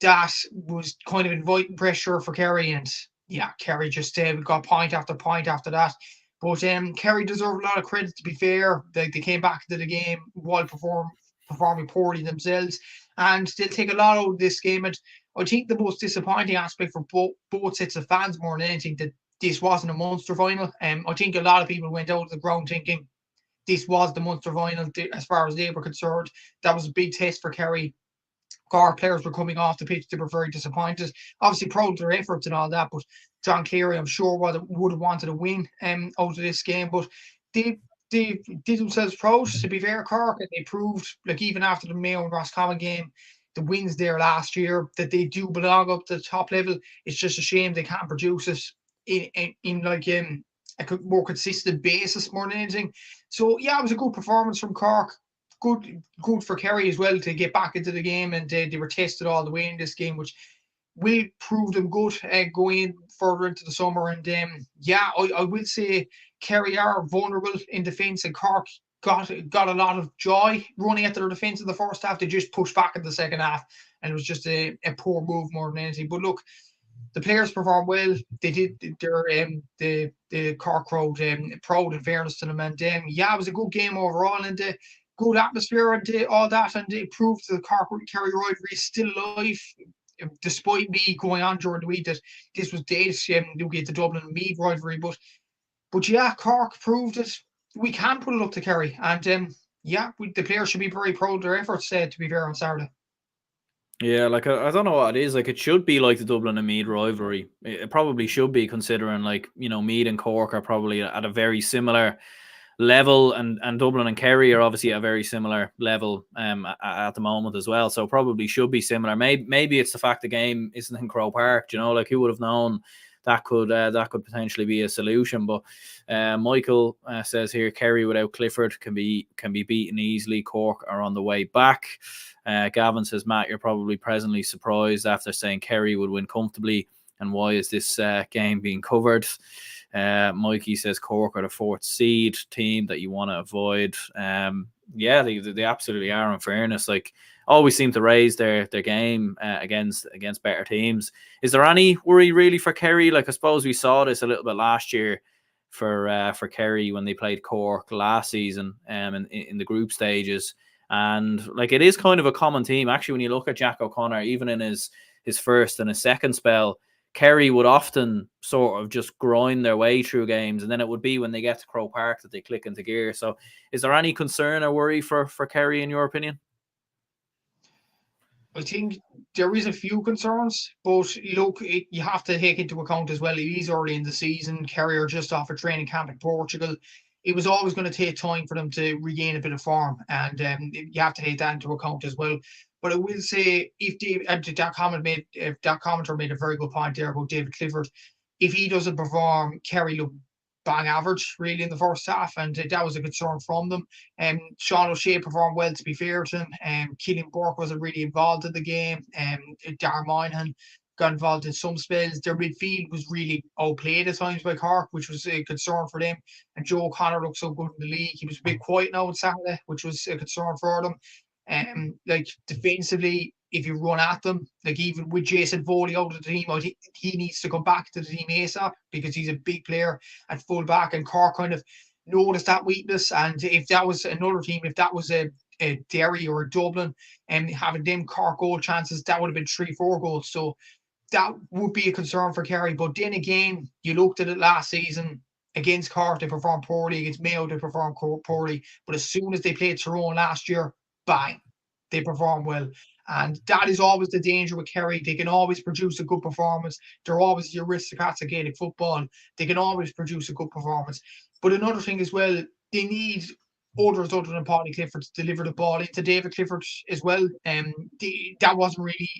that was kind of inviting pressure for Kerry. And yeah, Kerry just got point after point after that. But Kerry deserved a lot of credit, to be fair. They came back into the game while performing poorly themselves, and they'll take a lot out of this game. And I think the most disappointing aspect for both sets of fans, more than anything, that this wasn't a Munster final. I think a lot of people went out of the ground thinking this was the Munster final as far as they were concerned. That was a big test for Kerry. Cork players were coming off the pitch. They were very disappointed. Obviously proud of their efforts and all that, but John Cleary, I'm sure, would have wanted a win out of this game. But they did themselves proud, to be fair, Cork, and they proved, like, even after the Mayo and Roscommon game, the wins there last year, that they do belong up to the top level. It's just a shame they can't produce it in like a more consistent basis more than anything. So yeah, it was a good performance from Cork. Good for Kerry as well to get back into the game, and they were tested all the way in this game, which will prove them good going further into the summer. And yeah, I will say Kerry are vulnerable in defence, and Cork got a lot of joy running at their defence in the first half. They just pushed back in the second half, and it was just a poor move more than anything. But look, the players performed well. They did the Cork crowd proud, in fairness to them. And yeah, it was a good game overall, and good atmosphere and all that, and it proved the Cork-Kerry rivalry is still alive, despite me going on during the week that this was dead. You'll get the Dublin and Meath rivalry, but yeah, Cork proved it. We can put it up to Kerry, and yeah, the players should be very proud of their efforts. To be fair, on Saturday. Yeah, like I don't know what it is. Like, it should be like the Dublin and Meath rivalry. It probably should be, considering, like, you know, Meath and Cork are probably at a very similar level, and Dublin and Kerry are obviously at a very similar level at the moment as well. So probably should be similar. Maybe it's the fact the game isn't in Croke Park. You know, like, who would have known that could potentially be a solution? But Michael says here, Kerry without Clifford can be beaten easily. Cork are on the way back. Gavin says, Matt, you're probably presently surprised after saying Kerry would win comfortably, and why is this game being covered? Mikey says Cork are the fourth seed team that you want to avoid. Yeah, they absolutely are, in fairness. Like, always seem to raise their game against better teams. Is there any worry really for Kerry? Like, I suppose we saw this a little bit last year for Kerry when they played Cork last season in the group stages. And like, it is kind of a common theme. Actually, when you look at Jack O'Connor, even in his first and his second spell, Kerry would often sort of just grind their way through games, and then it would be when they get to Croke Park that they click into gear. So is there any concern or worry for Kerry, in your opinion? I think there is a few concerns, but look, you have to take into account as well, it is early in the season. Kerry are just off a training camp in Portugal. It was always going to take time for them to regain a bit of form, and you have to take that into account as well. But I will say, if that commenter made a very good point there about David Clifford, if he doesn't perform, Kerry look bang average really in the first half, and that was a concern from them. Sean O'Shea performed well, to be fair to him. Killian Burke wasn't really involved in the game. Darren Moynihan got involved in some spells. Their midfield was really outplayed at times by Cork, which was a concern for them. And Joe O'Connor looked so good in the league. He was a bit quiet now on Saturday, which was a concern for them. Like, defensively, if you run at them, like, even with Jason Foley out of the team, I think he needs to come back to the team ASAP, because he's a big player at full back, and Cork kind of noticed that weakness. And if that was another team, if that was a Derry or a Dublin, and having them Cork goal chances, that would have been 3-4 goals. So that would be a concern for Kerry. But then again, you looked at it last season against Cork, they performed poorly. Against Mayo, they performed poorly. But as soon as they played Tyrone last year, bang, they perform well. And that is always the danger with Kerry. They can always produce a good performance. They're always the aristocrats of Gaelic football. They can always produce a good performance. But another thing as well, they need others other than Paddy Clifford to deliver the ball into David Clifford as well. That wasn't really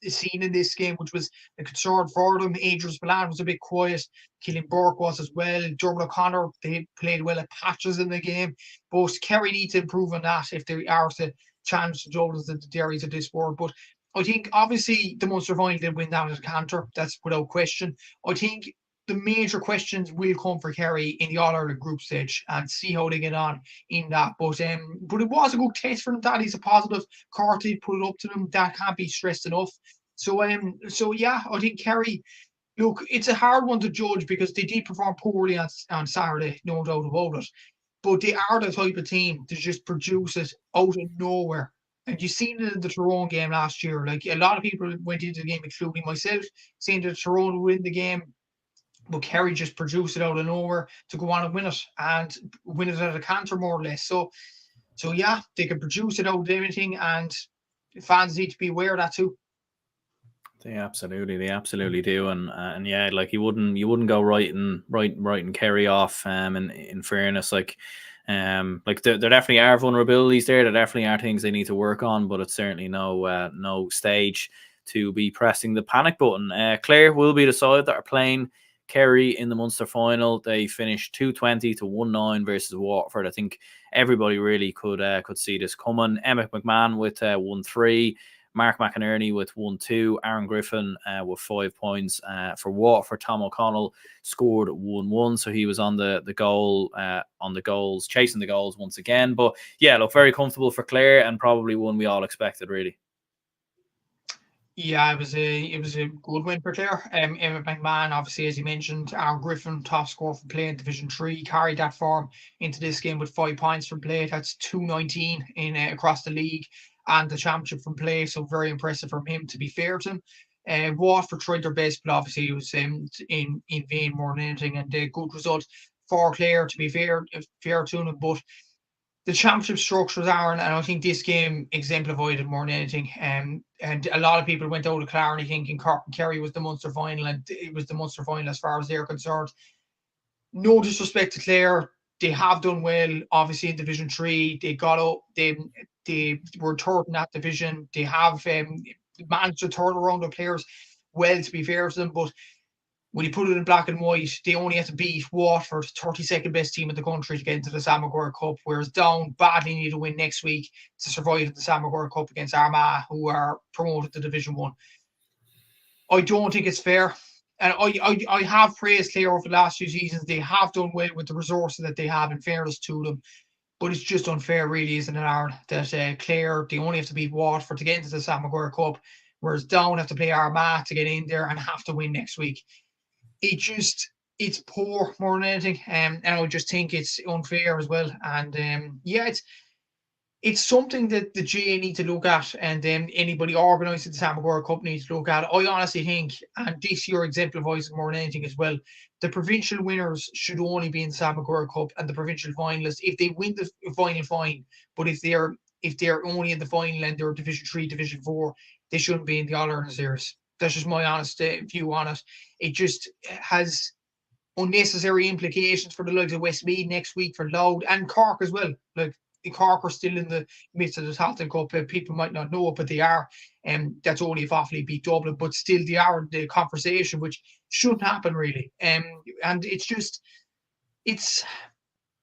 seen in this game, which was a concern for them. Adrian Spillane was a bit quiet. Killian Burke was as well. Dermot O'Connor, they played well at patches in the game. But Kerry need to improve on that if they are to challenge the Jolens and the Derrys of this world. But I think obviously the Munster final did win down at Cantor. That's without question. I think the major questions will come for Kerry in the All-Ireland group stage and see how they get on in that. But it was a good test for them. That is a positive. Carty put it up to them. That can't be stressed enough. So yeah, I think Kerry, look, it's a hard one to judge because they did perform poorly on Saturday, no doubt about it. But they are the type of team to just produce it out of nowhere. And you've seen it in the Tyrone game last year. Like, a lot of people went into the game, including myself, saying that Tyrone would win the game. But Kerry just produced it out of nowhere to go on and win it at a canter, more or less. So yeah, they can produce it out of anything, and fans need to be aware of that too. They absolutely do, and yeah, like you wouldn't go writing Kerry off. In fairness, like there definitely are vulnerabilities there. There definitely are things they need to work on, but it's certainly no stage to be pressing the panic button. Clare will be the side that are playing Kerry in the Munster final. They finished 220 to 1-9 versus Waterford. I think everybody really could see this coming. Emmett McMahon with 1-3. Mark McInerney with 1-2, Aaron Griffin with 5 points for Waterford. Tom O'Connell scored 1-1, so he was on the goal, on the goals, chasing the goals once again. But yeah, look, very comfortable for Clare and probably one we all expected, really. Yeah, it was a good win for Clare. Emmett McMahon, obviously, as you mentioned, Aaron Griffin, top scorer for play in Division 3, carried that form into this game with 5 points from play. That's 219 in across the league and the championship from play. So very impressive from him, to be fair to him. Waterford tried their best, but obviously it was in vain more than anything. And a good result for Clare, to be fair to them. But the championship structures, Aaron, and I think this game exemplified it more than anything. And a lot of people went out of Clarity thinking Kerry was the Munster final, and it was the Munster final as far as they're concerned. No disrespect to Clare, they have done well, obviously, in Division 3. They got up, they were third in that division. They have managed to turn around the players well, to be fair to them, but when you put it in black and white, they only had to beat Waterford, 32nd best team in the country, to get into the Sam Maguire Cup, whereas Down badly need to win next week to survive the Sam Maguire Cup against Armagh, who are promoted to Division 1. I don't think it's fair. And I have praised Clare over the last few seasons. They have done well with the resources that they have, in fairness to them. But it's just unfair, really, isn't it, Aaron, that Clare, they only have to beat Waterford to get into the Sam Maguire Cup, whereas Down have to play Armagh to get in there and have to win next week. It's poor more than anything, and I just think it's unfair as well. And yeah, it's something that the GA need to look at, and anybody organising the Sam Maguire Cup needs to look at. I honestly think, and this year exemplifies more than anything as well, the provincial winners should only be in the Sam Maguire Cup, and the provincial finalists, if they win the final, fine. But if they're only in the final and they're Division 3, Division 4, they shouldn't be in the All-Ireland series. That's just my honest view on it. It just has unnecessary implications for the likes of Westmeath next week, for Louth and Cork as well. Like, Cork are still in the midst of the Tailteann Cup. People might not know it, but they are. And that's only if Offaly beat Dublin, but still they are in the conversation, which shouldn't happen, really. And it's just, it's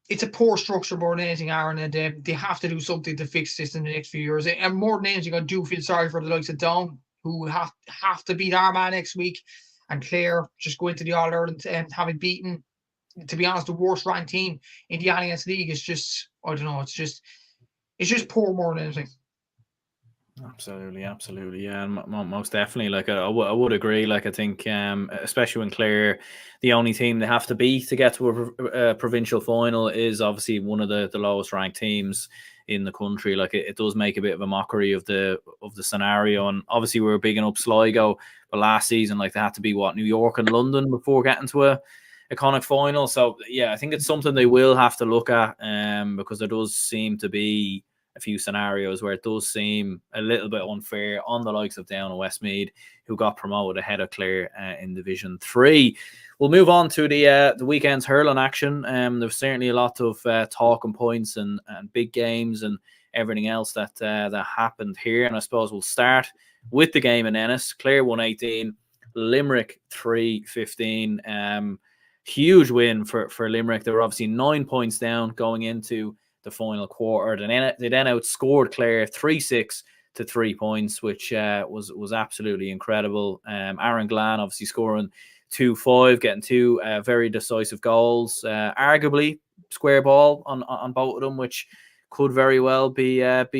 a poor structure more than anything, Aaron, and they have to do something to fix this in the next few years. And more than anything, I do feel sorry for the likes of Down, who have to beat Armagh next week, and Clare just go into the All-Ireland and having beaten, to be honest, the worst ranked team in the Alliance League. Is just, I don't know, it's just poor more than anything. Absolutely, yeah, and most definitely. Like, I would agree. Like, I think, especially when Clare, the only team they have to beat to get to a provincial final, is obviously one of the lowest ranked teams in the country. Like, it does make a bit of a mockery of the scenario. And obviously, we were bigging up Sligo, but last season, like, they had to be New York and London before getting to a iconic final. So yeah, I think it's something they will have to look at, because there does seem to be a few scenarios where it does seem a little bit unfair on the likes of Down and Westmeath, who got promoted ahead of Clare in Division 3. We'll move on to the weekend's hurling action. There's certainly a lot of talking points and big games and everything else that happened here. And I suppose we'll start with the game in Ennis. Clare 118, Limerick 3-15. Huge win for Limerick. They were obviously 9 points down going into the final quarter. They then outscored Clare 3-6 to 3 points, which was absolutely incredible. Aaron Glan obviously scoring 2-5, getting two very decisive goals. Arguably square ball on both of them, which could very well be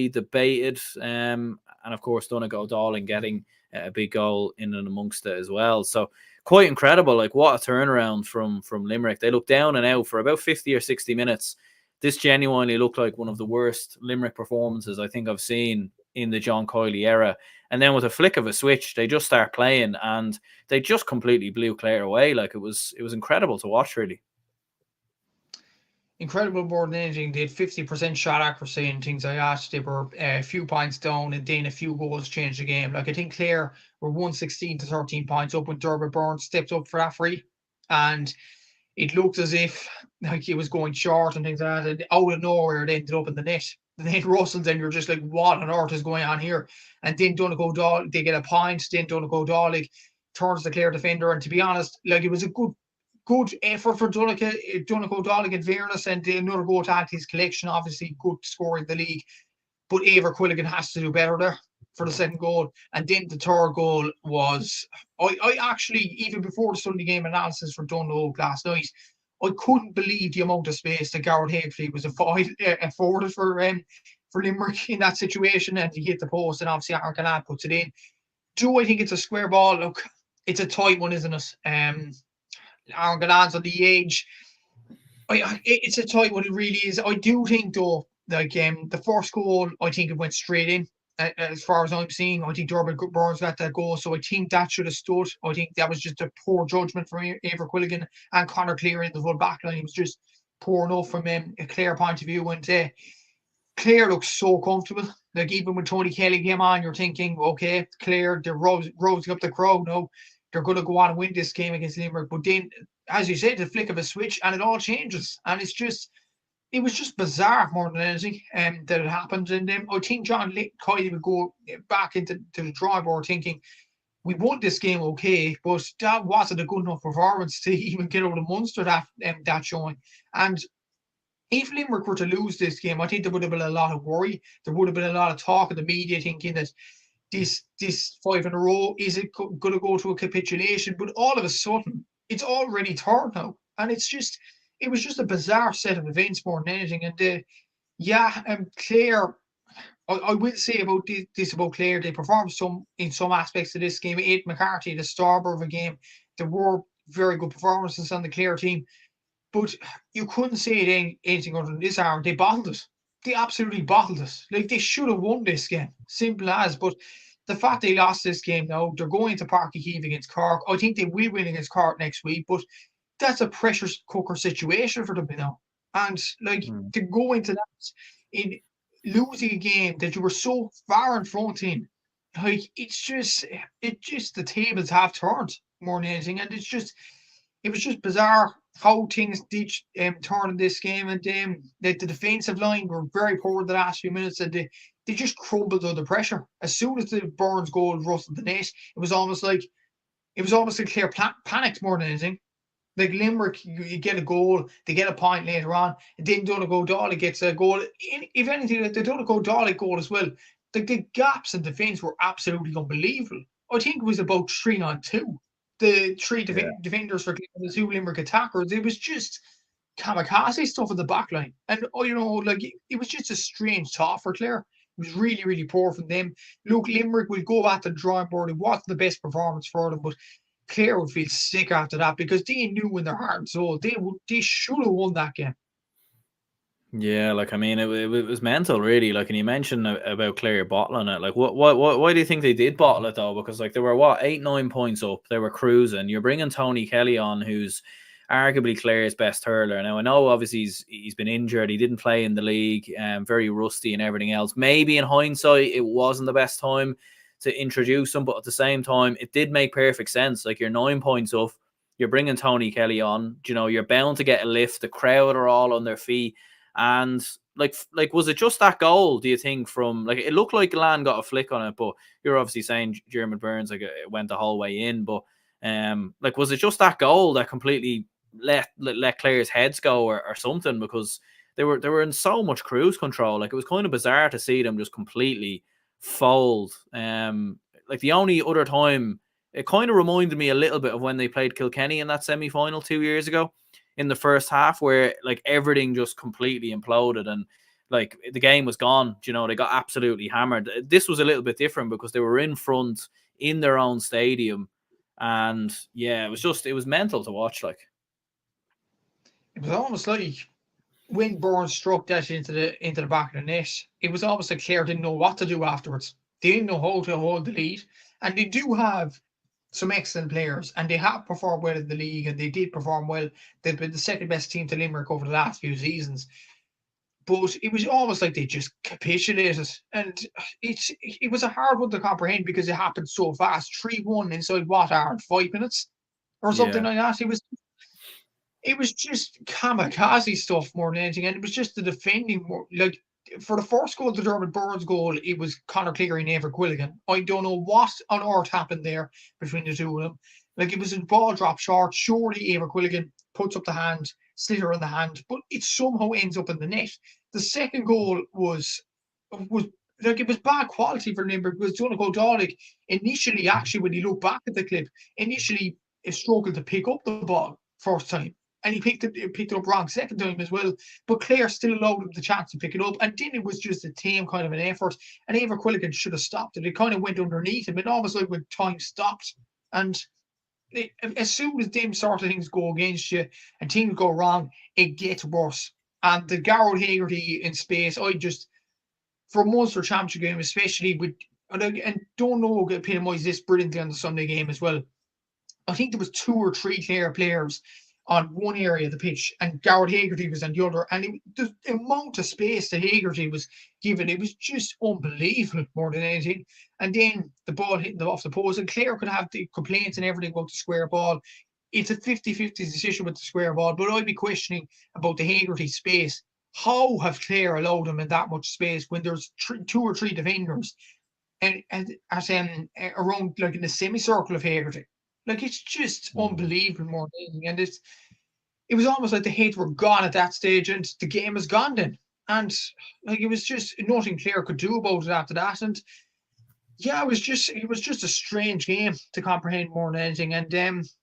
debated. And of course, Donegal Darling getting a big goal in and amongst it as well. So quite incredible. Like, what a turnaround from Limerick. They looked down and out for about 50 or 60 minutes. This genuinely looked like one of the worst Limerick performances I think I've seen in the John Coyley era. And then with a flick of a switch, they just start playing and they just completely blew Clare away. Like, it was incredible to watch, really. Incredible more than anything. They had 50% shot accuracy and things like that. They were a few points down and then a few goals changed the game. Like, I think Clare were 116 to 13 points up when Derby Burns stepped up for that free. And it looked as if like he was going short and things like that. And out of nowhere, it ended up in the net. The net Russell's, and you're just like, what on earth is going on here? And then Donegal Dáil, they get a point. Then Donegal Dáil turns the Clare defender. And to be honest, like, it was a good effort for Donegal Dáil in fairness, and another goal to add to his collection. Obviously, good score in the league. But Eibhear Quilligan has to do better there for the second goal. And then the third goal was, I actually, even before the Sunday game analysis for Donegal last night, I couldn't believe the amount of space that Garrett Hagefleet was afforded for Limerick in that situation, and he hit the post, and obviously Aaron Gallagher puts it in. Do I think it's a square ball? Look, it's a tight one, isn't it? Aaron Gallagher's on the edge. It's a tight one, it really is. I do think, though, like, the first goal, I think it went straight in. As far as I'm seeing, I think Derby Burns got that goal, so I think that should have stood. I think that was just a poor judgment from Eibhear Quilligan and Conor Cleary in the full back line. It was just poor enough from a Clare point of view. And Clare looks so comfortable. Like, even when Tony Kelly came on, you're thinking, okay, Clare, they're rousing up the crowd now. They're going to go on and win this game against Limerick. But then, as you said, the flick of a switch, and it all changes. And it was just bizarre more than anything that it happened. And I think John Coyley would go back into the drawing board thinking, we won this game okay, but that wasn't a good enough performance to even get out of Munster that showing. And if Limerick were to lose this game, I think there would have been a lot of worry. There would have been a lot of talk in the media thinking that this 5 in a row, is it going to go to a capitulation? But all of a sudden, it's already third now. And it was just a bizarre set of events more than anything. And Clare, I will say about this about Clare, they performed in some aspects of this game. Aidan McCarthy, the star of the game, there were very good performances on the Clare team. But you couldn't say anything other than this hour. They bottled it. They absolutely bottled it. Like, they should have won this game. Simple as. But the fact they lost this game now, they're going to Páirc Uí Chaoimh against Cork. I think they will win against Cork next week. But that's a pressure cooker situation for them now. And to go into that in losing a game that you were so far in front in, like, it's just the tables have turned more than anything. And it was just bizarre how things did turn in this game. And the defensive line were very poor the last few minutes, and they just crumbled under pressure. As soon as the Burns goal rustled the net, it was almost like Clare panicked more than anything. Like, Limerick, you get a goal, they get a point later on, and then Donegal Dáil gets a goal. If anything, like, the Donegal Dáil goal as well, the gaps in defence were absolutely unbelievable. I think it was about 3-on-2. The three defenders for Clare, the two Limerick attackers, it was just kamikaze stuff in the back line. And, it was just a strange thought for Clare. It was really, really poor from them. Look, Limerick will go back to the drawing board. It wasn't the best performance for them, but Clare would feel sick after that because they knew in their heart and soul they should have won that game. Yeah, like, I mean, it was mental, really. Like, and you mentioned about Clare bottling it. Like, why do you think they did bottle it, though? Because, like, they were 8-9 points up. They were cruising. You're bringing Tony Kelly on, who's arguably Clare's best hurler. Now, I know obviously he's been injured. He didn't play in the league, very rusty and everything else. Maybe in hindsight, it wasn't the best time to introduce him, but at the same time, it did make perfect sense. Like, you're 9 points up, you're bringing Tony Kelly on, you know, you're bound to get a lift. The crowd are all on their feet. And like, was it just that goal, do you think, from, like, it looked like Lan got a flick on it, but you're obviously saying Jeremy Burns, like, it went the whole way in, but like, was it just that goal that completely let Clare's heads go or something? Because they were in so much cruise control. Like, it was kind of bizarre to see them just completely fold. Like, the only other time, it kind of reminded me a little bit of when they played Kilkenny in that semi-final 2 years ago in the first half, where like everything just completely imploded and like the game was gone. You know, they got absolutely hammered. This was a little bit different because they were in front in their own stadium. And yeah, it was mental to watch. Like, it was almost like when Burns struck that into the back of the net, it was almost like Clare didn't know what to do afterwards. They didn't know how to hold the lead. And they do have some excellent players, and they have performed well in the league, and they did perform well. They've been the second best team to Limerick over the last few seasons. But it was almost like they just capitulated. And it was a hard one to comprehend because it happened so fast. 3-1 inside what, 5 minutes? Or something like that. It was just kamikaze stuff more than anything, and it was just the defending more. Like, for the first goal, the Dermot Burns goal, it was Conor Cleary and Eibhear Quilligan. I don't know what on earth happened there between the two of them. Like, it was a ball drop short. Surely Eibhear Quilligan puts up the hand, sliotar in the hand, but it somehow ends up in the net. The second goal was like, it was bad quality for Limerick because Donegal Gaelic initially, actually, when you look back at the clip, initially struggled to pick up the ball first time. And he picked it up wrong second time as well. But Clare still allowed him the chance to pick it up. And then it was just a team kind of an effort. And Eibhear Quilligan should have stopped it. It kind of went underneath him. It almost like when time stopped. And as soon as them sort of things go against you and things go wrong, it gets worse. And the Garrod Haggerty in space, for a Munster Championship game, especially with, and don't know, epitomise this brilliantly on the Sunday game as well. I think there was 2 or 3 Clare players on one area of the pitch, and Garrod Haggerty was on the other. And the amount of space that Haggerty was given, it was just unbelievable more than anything. And then the ball hitting off the post, and Clare could have the complaints and everything about the square ball. It's a 50-50 decision with the square ball, but I'd be questioning about the Haggerty space. How have Clare allowed him in that much space when there's 2 or 3 defenders and around, like, in the semicircle of Haggerty? Like, it's just unbelievable more than anything. And it was almost like the heads were gone at that stage, and the game was gone then. And like, it was just nothing Clare could do about it after that. And yeah, it was just a strange game to comprehend more than anything. And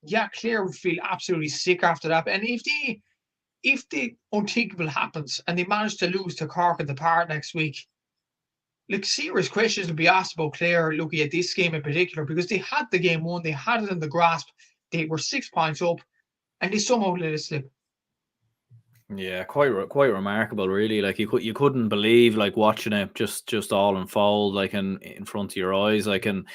yeah, Clare would feel absolutely sick after that. And if the unthinkable happens and they manage to lose to Cork at the Park next week, like, serious questions will be asked about Clare looking at this game in particular, because they had the game won, they had it in the grasp, they were 6 points up, and they somehow let it slip. Yeah, quite remarkable, really. Like, you couldn't believe, like, watching it just all unfold, like, in front of your eyes. Like, and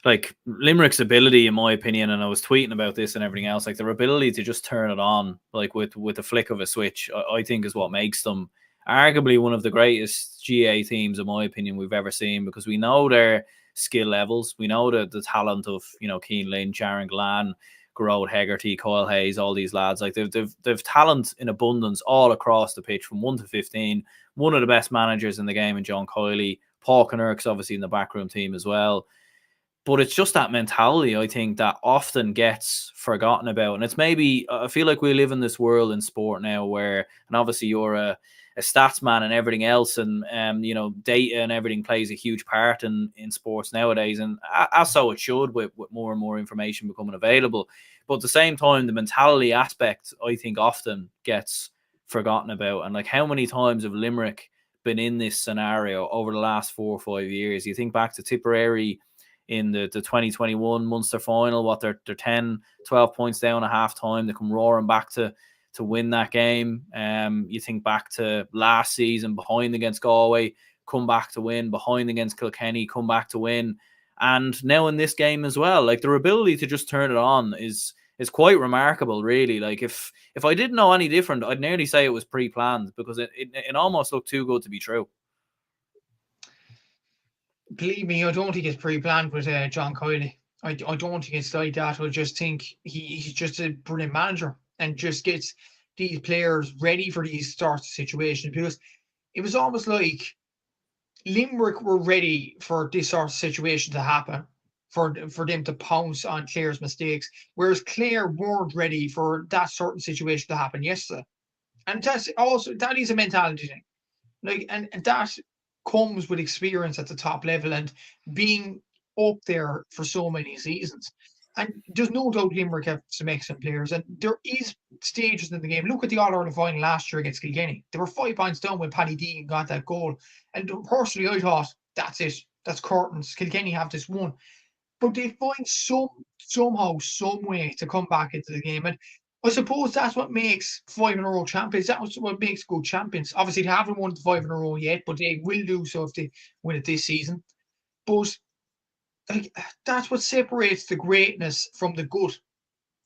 like, Limerick's ability, in my opinion, and I was tweeting about this and everything else, like, their ability to just turn it on, like, with a flick of a switch, I think is what makes them arguably one of the greatest GA teams, in my opinion, we've ever seen, because we know their skill levels, we know the talent of, you know, Cian Lynch, Aaron Glan, Garrod Hegarty, Kyle Hayes, all these lads. Like, they've talent in abundance all across the pitch from 1 to 15. One of the best managers in the game in John Kiley. Paul Kinnerk's obviously in the backroom team as well. But it's just that mentality, I think, that often gets forgotten about. And it's maybe, I feel like we live in this world in sport now where, and obviously you're a stats man and everything else, and you know, data and everything plays a huge part in sports nowadays, and as so it should, with more and more information becoming available. But at the same time, the mentality aspect, I think, often gets forgotten about. And like, how many times have Limerick been in this scenario over the last 4 or 5 years? You think back to Tipperary in the 2021 Munster final, what they're 10, 12 points down at half time, they come roaring back to win that game. You think back to last season, behind against Galway, come back to win, behind against Kilkenny, come back to win. And now in this game as well, like, their ability to just turn it on is is quite remarkable, really. Like if I didn't know any different, I'd nearly say it was pre-planned, because it almost looked too good to be true. Believe me, I don't think it's pre-planned with John Coyley. I don't think it's like that. I just think he's just a brilliant manager and just gets these players ready for these sorts of situations, because it was almost like Limerick were ready for this sort of situation to happen, for them to pounce on Clare's mistakes, whereas Clare weren't ready for that certain situation to happen yesterday. And that is a mentality thing. Like, and that comes with experience at the top level and being up there for so many seasons. And there's no doubt Limerick have some excellent players, and there is stages in the game. Look at the All Ireland final last year against Kilkenny. They were 5 points down when Paddy Deegan got that goal. And personally, I thought, that's it. That's curtains. Kilkenny have this one. But they find somehow, some way to come back into the game. And I suppose that's what makes 5 in a row champions. That's what makes good champions. Obviously, they haven't won the 5 in a row yet, but they will do so if they win it this season. But like, that's what separates the greatness from the good.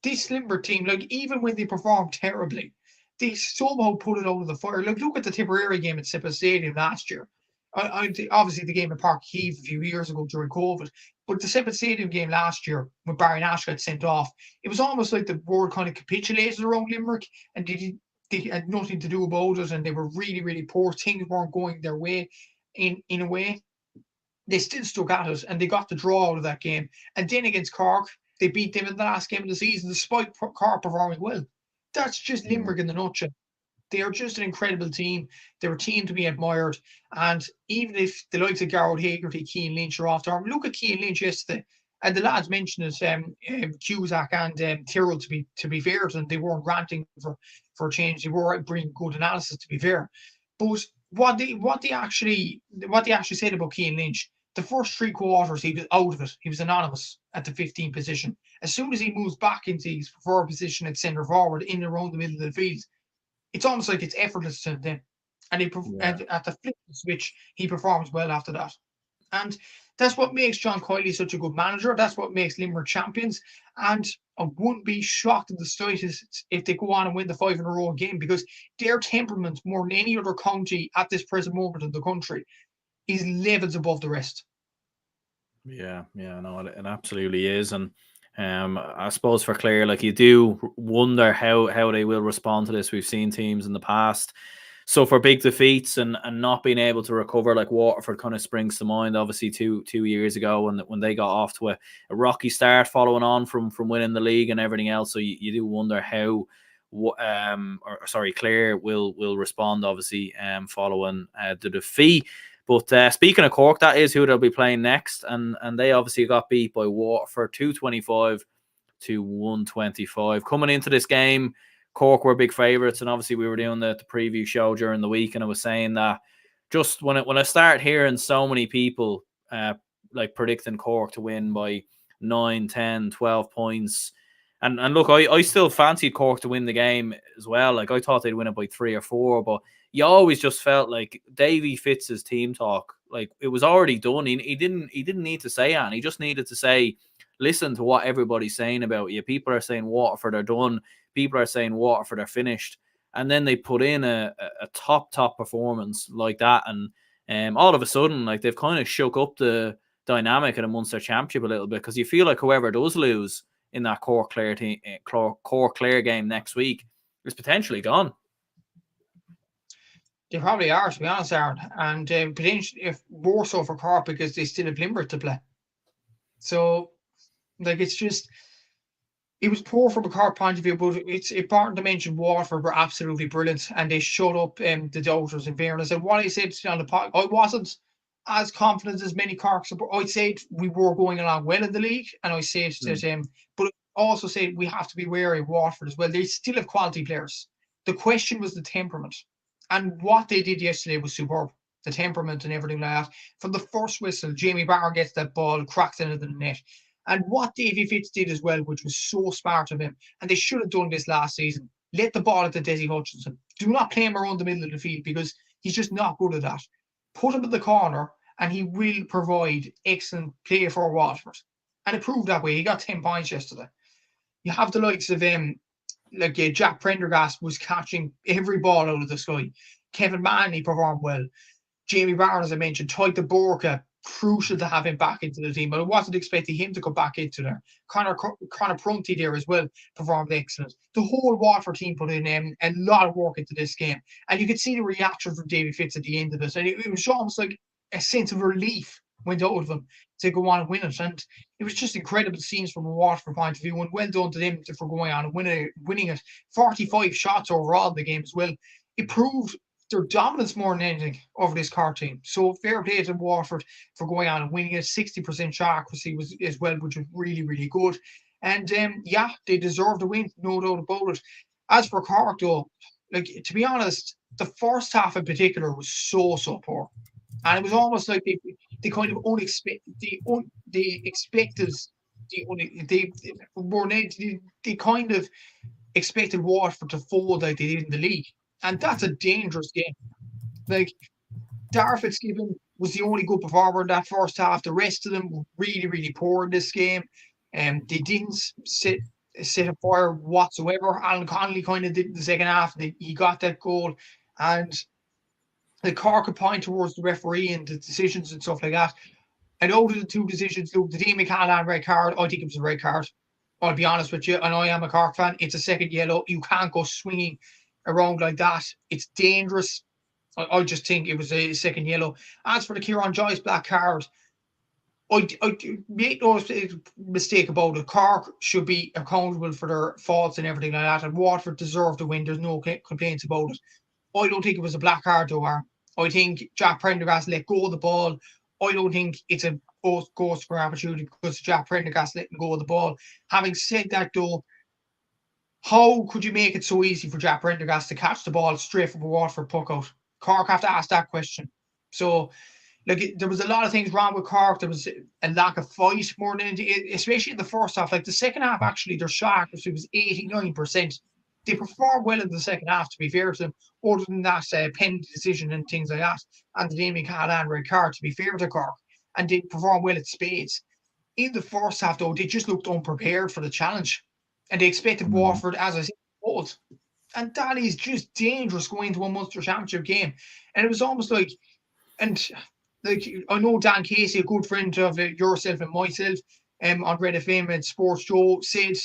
This Limber team, like, even when they perform terribly, they somehow put it out of the fire. Like, look at the Tipperary game at Sippa Stadium last year. Obviously the game at Park Heath a few years ago during COVID, but the Sippa Stadium game last year when Barry Nash got sent off, it was almost like the world kind of capitulated around Limerick, and they had nothing to do about it, and they were really, really poor. Things weren't going their way in a way. They still stuck at it, and they got the draw out of that game. And then against Cork, they beat them in the last game of the season, despite Cork performing well. That's just Limerick in the nutshell. They are just an incredible team. They're a team to be admired. And even if the likes of Garrod Hagerty, Cian Lynch are off there, look at Cian Lynch yesterday. And the lads mentioned it, Cusack and Tyrrell, to be fair, and they weren't ranting for a change. They were bringing good analysis, to be fair. But what they actually said about Cian Lynch, the first 3 quarters he was out of it. He was anonymous at the 15th position. As soon as he moves back into his preferred position at centre forward, in and around the middle of the field, it's almost like it's effortless to them. And at the flip switch, he performs well after that. And that's what makes John Coyley such a good manager. That's what makes Limerick champions. And I wouldn't be shocked in the slightest if they go on and win the 5 in a row again, because their temperament, more than any other county at this present moment in the country, is levels above the rest. Yeah, no, it absolutely is. And I suppose for Clare, like, you do wonder how they will respond to this. We've seen teams in the past suffer big defeats and not being able to recover. Like Waterford kind of springs to mind, obviously two years ago when they got off to a rocky start following on from winning the league and everything else. So you do wonder how Clare will respond, obviously, following the defeat. But speaking of Cork, that is who they'll be playing next, and they obviously got beat by Waterford 225 to 125. Coming into this game, Cork were big favourites, and obviously we were doing the preview show during the week, and I was saying that just when I start hearing so many people like predicting Cork to win by 9, 10, 12 points, and look, I still fancied Cork to win the game as well. Like, I thought they'd win it by 3 or 4, but you always just felt like Davy Fitz's team talk, like, it was already done. He didn't need to say it. He just needed to say, listen to what everybody's saying about you. People are saying Waterford are done. People are saying Waterford are finished. And then they put in a top performance like that. And all of a sudden, like, they've kind of shook up the dynamic in a Munster Championship a little bit, because you feel like whoever does lose in that Cork Clare game next week is potentially gone. They probably are, to be honest, Aaron. And potentially, if more so for Cork, because they still have Limerick to play. So, like, it's just, it was poor from a Cork point of view, but it's important to mention Waterford were absolutely brilliant, and they shut up the doubters, in fairness. And what I said on the pod, I wasn't as confident as many Cork supporters. I said we were going along well in the league, and I said that, but I also said we have to be wary of Waterford as well. They still have quality players. The question was the temperament. And what they did yesterday was superb. The temperament and everything like that. From the first whistle, Jamie Barr gets that ball, cracks into the net. And what Davy Fitz did as well, which was so smart of him, and they should have done this last season, let the ball at the Desi Hutchinson. Do not play him around the middle of the field, because he's just not good at that. Put him in the corner, and he will provide excellent play for Waterford. And it proved that way. He got 10 points yesterday. You have the likes of Jack Prendergast was catching every ball out of the sky. Kevin Manley performed well. Jamie Barron, as I mentioned, Toy de Borca, crucial to have him back into the team. But I wasn't expecting him to come back into there. Connor Prunty there as well performed excellent. The whole Waterford team put in a lot of work into this game. And you could see the reaction from Davy Fitz at the end of it. And it was almost like a sense of relief went out of them to go on and win it. And it was just incredible scenes from a Waterford point of view. And well done to them for going on and winning it. 45 shots overall in the game as well. It proved their dominance more than anything over this Cork team. So fair play to Waterford for going on and winning it. 60% shot accuracy was as well, which was really, really good. And yeah, they deserved the win, no doubt about it. As for Cork, though, like to be honest, the first half in particular was so poor, and it was almost like they kind of they kind of expected Waterford to fold like they did in the league, and that's a dangerous game. Like Darragh Fitzgibbon was the only good performer in that first half. The rest of them were really, really poor in this game, and they didn't set a fire whatsoever. Alan Connolly kind of did in the second half. He got that goal, and the Cork could point towards the referee and the decisions and stuff like that. And out of the two decisions, look, the Dean McCann red card, I think it was a red card. I'll be honest with you, and I am a Cork fan. It's a second yellow. You can't go swinging around like that. It's dangerous. I just think it was a second yellow. As for the Kieran Joyce black card, I make no mistake about it. Cork should be accountable for their faults and everything like that, and Waterford deserved to win. There's no complaints about it. I don't think it was a black card, though, Aaron. I think Jack Prendergast let go of the ball. I don't think it's a ghost for opportunity because Jack Prendergast letting go of the ball. Having said that, though, how could you make it so easy for Jack Prendergast to catch the ball straight from a Waterford puck out? Cork have to ask that question. So, like, there was a lot of things wrong with Cork. There was a lack of fight more than anything, especially in the first half. Like, the second half, actually, their shot accuracy was 89%. They performed well in the second half, to be fair to them, other than that penalty decision and things like that, and the Damien Callahan red card, to be fair to Cork, and they performed well at spades. In the first half, though, they just looked unprepared for the challenge, and they expected Waterford, as I said, hold. And that is just dangerous going into a Munster Championship game. And it was almost like, and like I know Dan Casey, a good friend of yourself and myself, on Red FM and Sports Joe, said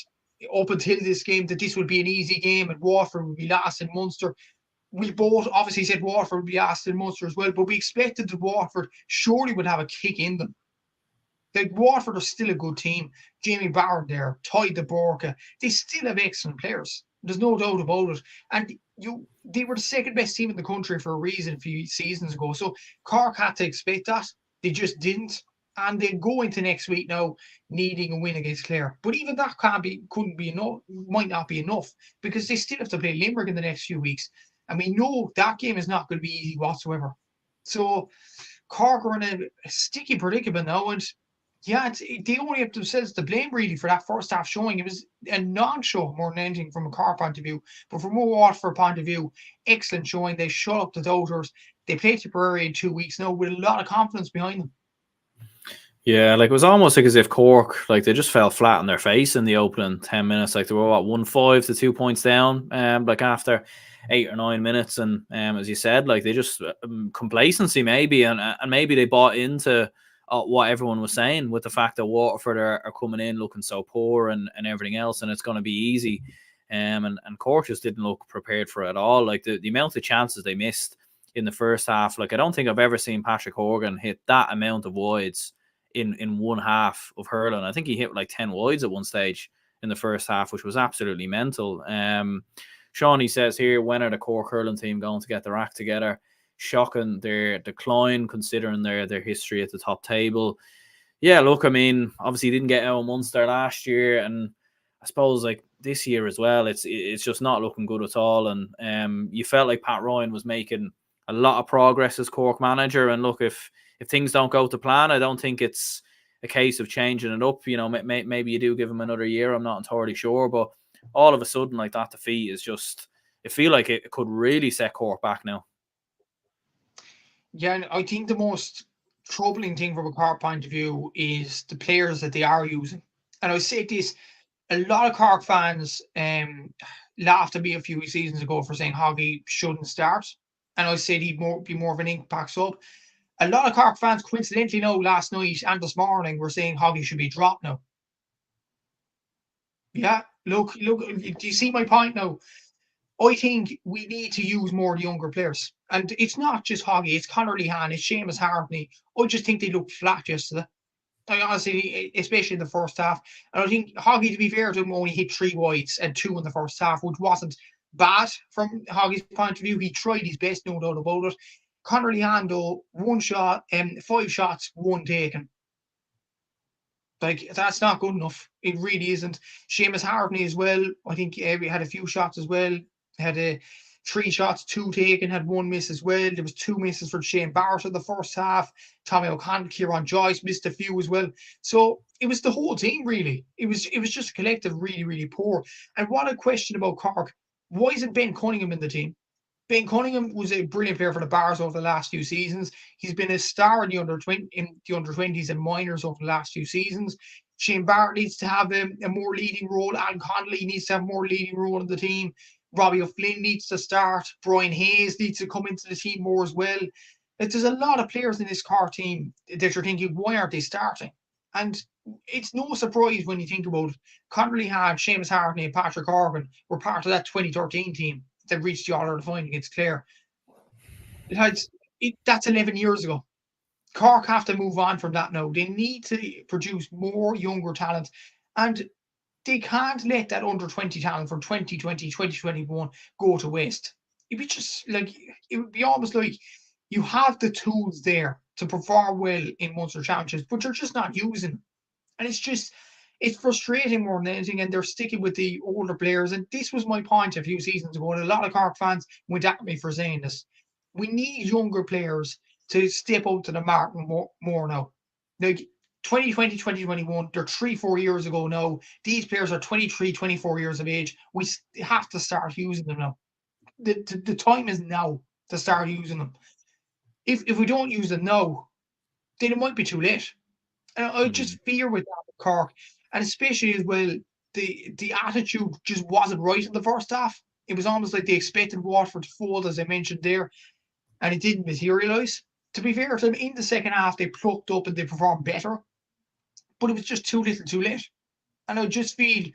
up until this game that this would be an easy game and Waterford would be last in Munster. We both obviously said Waterford would be last in Munster as well, but we expected that Waterford surely would have a kick in them. Like, Waterford are still a good team. Jamie Barron there, Toy de Borca, they still have excellent players. There's no doubt about it. And they were the second best team in the country for a reason a few seasons ago. So Cork had to expect that. They just didn't. And they go into next week now needing a win against Clare. But even that couldn't be enough, might not be enough, because they still have to play Limerick in the next few weeks. And we know that game is not going to be easy whatsoever. So Cork are in a sticky predicament now, and yeah, they only have themselves to blame really for that first half showing. It was a non-show more than anything from a Cork point of view. But from a Waterford point of view, excellent showing. They shut up the doubters. They play Tipperary in 2 weeks now with a lot of confidence behind them. Yeah, like it was almost like as if Cork, like they just fell flat on their face in the opening 10 minutes. Like they were 1-5 to 2 points down, like after 8 or 9 minutes, and as you said, like they just complacency maybe, and maybe they bought into what everyone was saying with the fact that Waterford are coming in looking so poor and everything else, and it's going to be easy. And Cork just didn't look prepared for it at all. Like the amount of chances they missed in the first half, like I don't think I've ever seen Patrick Horgan hit that amount of wides in one half of hurling. I think he hit like 10 wides at one stage in the first half, which was absolutely mental. Shawnee says here, when are the Cork hurling team going to get their act together? Shocking their decline considering their history at the top table. Yeah, look, I mean, obviously didn't get out of Munster last year, and I suppose like this year as well, it's just not looking good at all. And you felt like Pat Ryan was making a lot of progress as Cork manager. And look, if things don't go to plan, I don't think it's a case of changing it up. You know, maybe you do give him another year. I'm not entirely sure, but all of a sudden, like that defeat is just, I feel like it could really set Cork back now. Yeah, and I think the most troubling thing from a Cork point of view is the players that they are using. And I say this a lot of Cork fans laughed at me a few seasons ago for saying Hoggy shouldn't start. And I said he'd be more of an impact sub. A lot of Cork fans, coincidentally, now last night and this morning, were saying Hoggy should be dropped now. Yeah, look, do you see my point now? I think we need to use more of the younger players. And it's not just Hoggy, it's Conor Lehan, it's Seamus Hartney. I just think they looked flat yesterday. I honestly, especially in the first half. And I think Hoggy, to be fair to him, only hit 3 wides and 2 in the first half, which wasn't bad from Hoggy's point of view. He tried his best, no doubt about it. Conor Lehan, though, 1 shot, 5 shots, 1 taken. Like, that's not good enough. It really isn't. Seamus Hartney as well. I think we had a few shots as well. Had 3 shots, 2 taken, had 1 miss as well. There was 2 misses for Shane Barrett in the first half. Tommy O'Connell, Kieran Joyce missed a few as well. So it was the whole team, really. It was just a collective really, really poor. And what a question about Cork. Why isn't Ben Cunningham in the team? Ben Cunningham was a brilliant player for the Bars over the last few seasons. He's been a star in the under-20s and minors over the last few seasons. Shane Barrett needs to have a more leading role. Alan Connolly needs to have more leading role in the team. Robbie O'Flynn needs to start. Brian Hayes needs to come into the team more as well. There's a lot of players in this Cork team that you're thinking, why aren't they starting? And it's no surprise when you think about it. Conor Lehan, Seamus Hartney and Patrick Horgan were part of that 2013 team that reached the All-Ireland final against Clare. That's 11 years ago. Cork have to move on from that now. They need to produce more younger talent. And they can't let that under-20 talent from 2020, 2021 go to waste. It'd be just like, it would be almost like you have the tools there to perform well in Munster Championships, but you're just not using them. And it's frustrating more than anything, and they're sticking with the older players. And this was my point a few seasons ago, and a lot of Cork fans went at me for saying this. We need younger players to step out to the mark more now. Like 2020, 2021, they're 3-4 years ago now. These players are 23, 24 years of age. We have to start using them now. The time is now to start using them. If we don't use them now, then it might be too late. And I just fear with that with Cork. And especially as well, the attitude just wasn't right in the first half. It was almost like they expected Waterford to fold, as I mentioned there, and it didn't materialise. To be fair to them, in the second half, they plucked up and they performed better. But it was just too little too late. And I just feel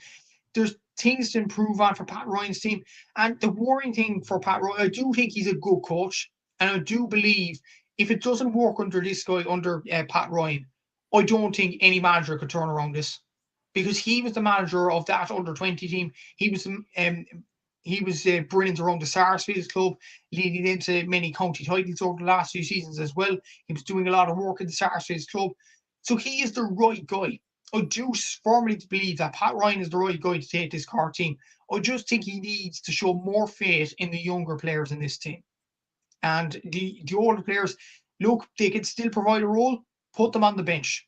there's things to improve on for Pat Ryan's team. And the worrying thing for Pat Ryan, I do think he's a good coach. And I do believe if it doesn't work under this guy, under Pat Ryan, I don't think any manager could turn around this. Because he was the manager of that under-20 team. He was brilliant around the Sarsfields club, leading into many county titles over the last few seasons as well. He was doing a lot of work in the Sarsfields club. So he is the right guy. I do firmly believe that Pat Ryan is the right guy to take this Cork team. I just think he needs to show more faith in the younger players in this team. And the older players, look, they can still provide a role, put them on the bench.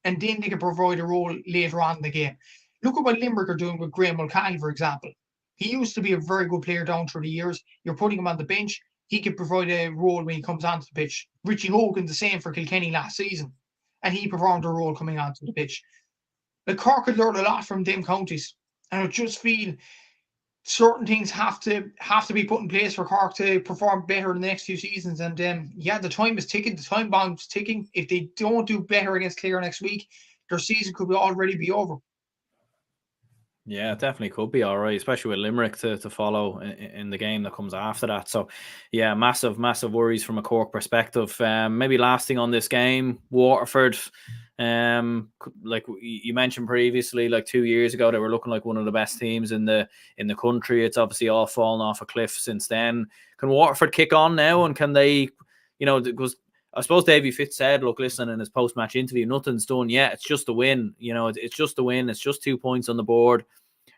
And then they can provide a role later on in the game. Look at what Limerick are doing with Graham Mulcahy, for example. He used to be a very good player down through the years. You're putting him on the bench. He can provide a role when he comes onto the pitch. Richie Hogan, the same for Kilkenny last season. And he performed a role coming onto the pitch. The Cork could learn a lot from them counties. And I just feel certain things have to be put in place for Cork to perform better in the next few seasons. And the time is ticking. The time bomb's ticking. If they don't do better against Clare next week, their season could already be over. Yeah, it definitely could be all right, especially with Limerick to follow in the game that comes after that. So, yeah, massive worries from a Cork perspective. Maybe last thing on this game, Waterford, like you mentioned previously, like 2 years ago, they were looking like one of the best teams in the country. It's obviously all fallen off a cliff since then. Can Waterford kick on now, and can they, because I suppose Davy Fitz said, look, listen, in his post-match interview, nothing's done yet. It's just a win. It's just a win. It's just 2 points on the board.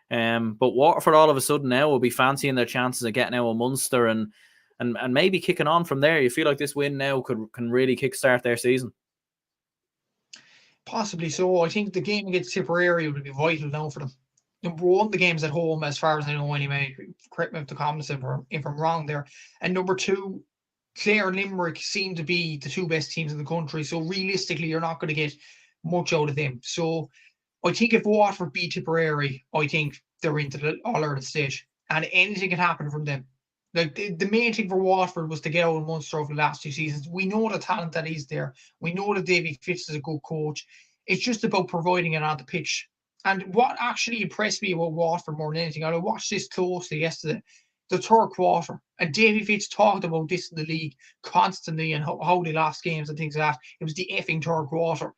But Waterford all of a sudden now will be fancying their chances of getting out of Munster and maybe kicking on from there. You feel like this win now can really kickstart their season? Possibly so. I think the game against Tipperary will be vital now for them. Number one, the game's at home, as far as I know anyway. Correct me if the comments if I'm wrong there. And number two, Clare and Limerick seem to be the 2 best teams in the country. So realistically, you're not going to get much out of them. So I think if Waterford beat Tipperary, I think they're into the All-Ireland stage. And anything can happen from them. Like the main thing for Waterford was to get out of Munster over the last 2 seasons. We know the talent that is there. We know that Davy Fitz is a good coach. It's just about providing it on the pitch. And what actually impressed me about Waterford more than anything, and I watched this closely yesterday, the third quarter. And Davy Fitz talked about this in the league constantly and how they lost games and things like that. It was the effing third quarter.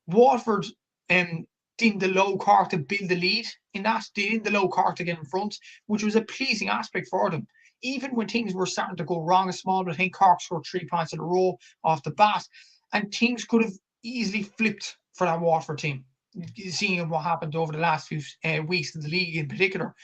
Waterford didn't allow Cork to build the lead in that. They didn't allow Cork to get in front, which was a pleasing aspect for them. Even when things were starting to go wrong a small bit, I think Cork scored 3 points in a row off the bat, and things could have easily flipped for that Waterford team, seeing what happened over the last few weeks in the league in particular.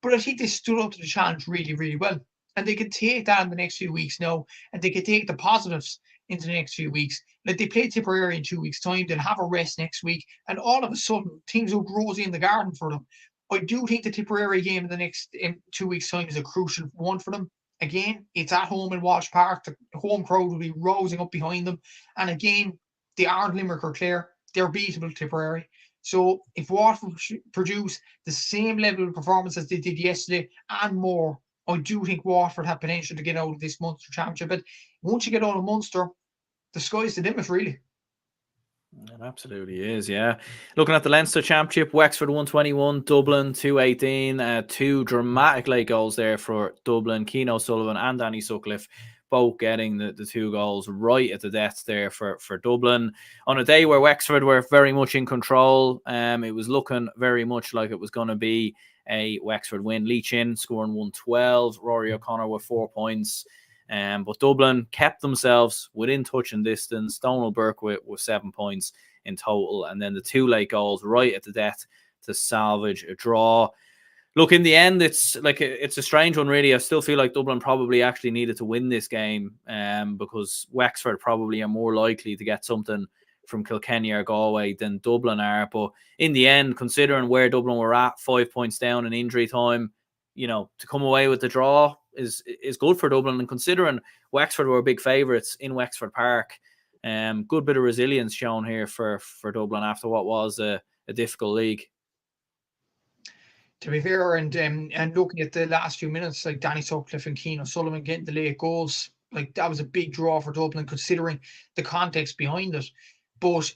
But I think they stood up to the challenge really, really well. And they can take that in the next few weeks now, and they can take the positives into the next few weeks. Like they play Tipperary in 2 weeks' time, they'll have a rest next week, and all of a sudden things will grow in the garden for them. I do think the Tipperary game in the next 2 weeks' time is a crucial one for them. Again, it's at home in Walsh Park. The home crowd will be rousing up behind them. And again, they aren't Limerick or Clare. They're beatable, Tipperary. So if Waterford produce the same level of performance as they did yesterday and more, I do think Waterford have potential to get out of this Munster Championship. But once you get out of Munster, the sky's the limit, really. It absolutely is, yeah. Looking at the Leinster Championship, Wexford 121, Dublin 218. 2 dramatic late goals there for Dublin. Keane O'Sullivan and Danny Sutcliffe both getting the 2 goals right at the death there for Dublin. On a day where Wexford were very much in control, it was looking very much like it was going to be a Wexford win. Lee Chin scoring 112, Rory O'Connor with 4 points. But Dublin kept themselves within touch and distance. Donald Burke with 7 points in total. And then the 2 late goals right at the death to salvage a draw. Look, in the end, it's a strange one, really. I still feel like Dublin probably actually needed to win this game because Wexford probably are more likely to get something from Kilkenny or Galway than Dublin are. But in the end, considering where Dublin were at, 5 points down in injury time, to come away with the draw is good for Dublin. And considering Wexford were big favourites in Wexford Park, good bit of resilience shown here for Dublin after what was a difficult league. To be fair, and looking at the last few minutes, like Danny Sutcliffe and Keane O'Sullivan getting the late goals, like that was a big draw for Dublin considering the context behind it. But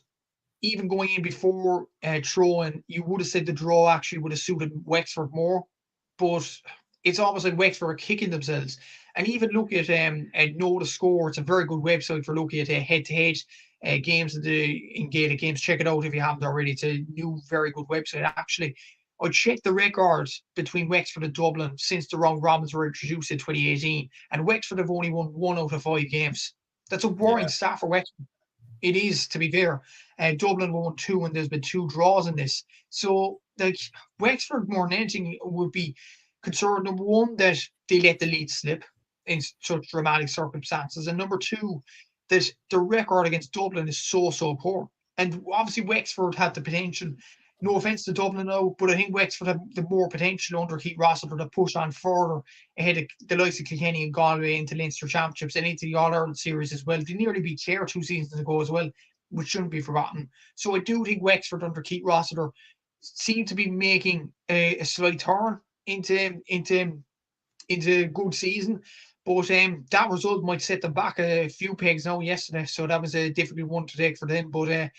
even going in before throwing, you would have said the draw actually would have suited Wexford more. But it's almost like Wexford are kicking themselves. And even look at Know the Score. It's a very good website for looking at head-to-head games in Gaelic Games. Check it out if you haven't already. It's a new, very good website, actually. I checked the records between Wexford and Dublin since the round robins were introduced in 2018, and Wexford have only won 1 out of 5 games. That's a worrying stat for Wexford. It is, to be fair. Dublin won 2, and there's been 2 draws in this. So, like, Wexford more than anything would be concerned, number one, that they let the lead slip in such dramatic circumstances, and number 2, that the record against Dublin is so poor. And obviously, Wexford had the potential. No offence to Dublin now, but I think Wexford have the more potential under Keith Rossiter to push on further ahead of the likes of Kilkenny and Galway into Leinster Championships and into the All-Ireland series as well. They nearly beat Clare 2 seasons ago as well, which shouldn't be forgotten. So I do think Wexford under Keith Rossiter seem to be making a slight turn into good season. But that result might set them back a few pegs now yesterday. So that was a difficult one to take for them. But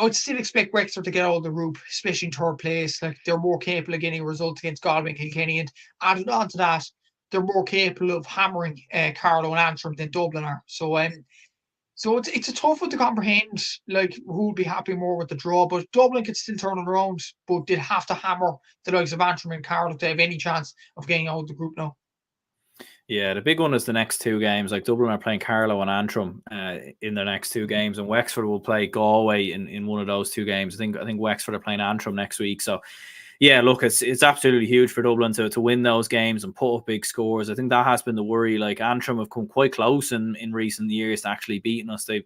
I'd still expect Wexford to get out of the group, especially in 3rd place. Like, they're more capable of getting a result against Galway and Kilkenny. And added on to that, they're more capable of hammering Carlow and Antrim than Dublin are. So it's a tough one to comprehend, like, who would be happy more with the draw. But Dublin could still turn it around, but they'd have to hammer the likes of Antrim and Carlow to have any chance of getting out of the group now. Yeah, the big one is the next 2 games. Like, Dublin are playing Carlow and Antrim in their next 2 games, and Wexford will play Galway in one of those 2 games. I think Wexford are playing Antrim next week. So, yeah, look, it's absolutely huge for Dublin to win those games and put up big scores. I think that has been the worry. Like, Antrim have come quite close in recent years to actually beating us. They've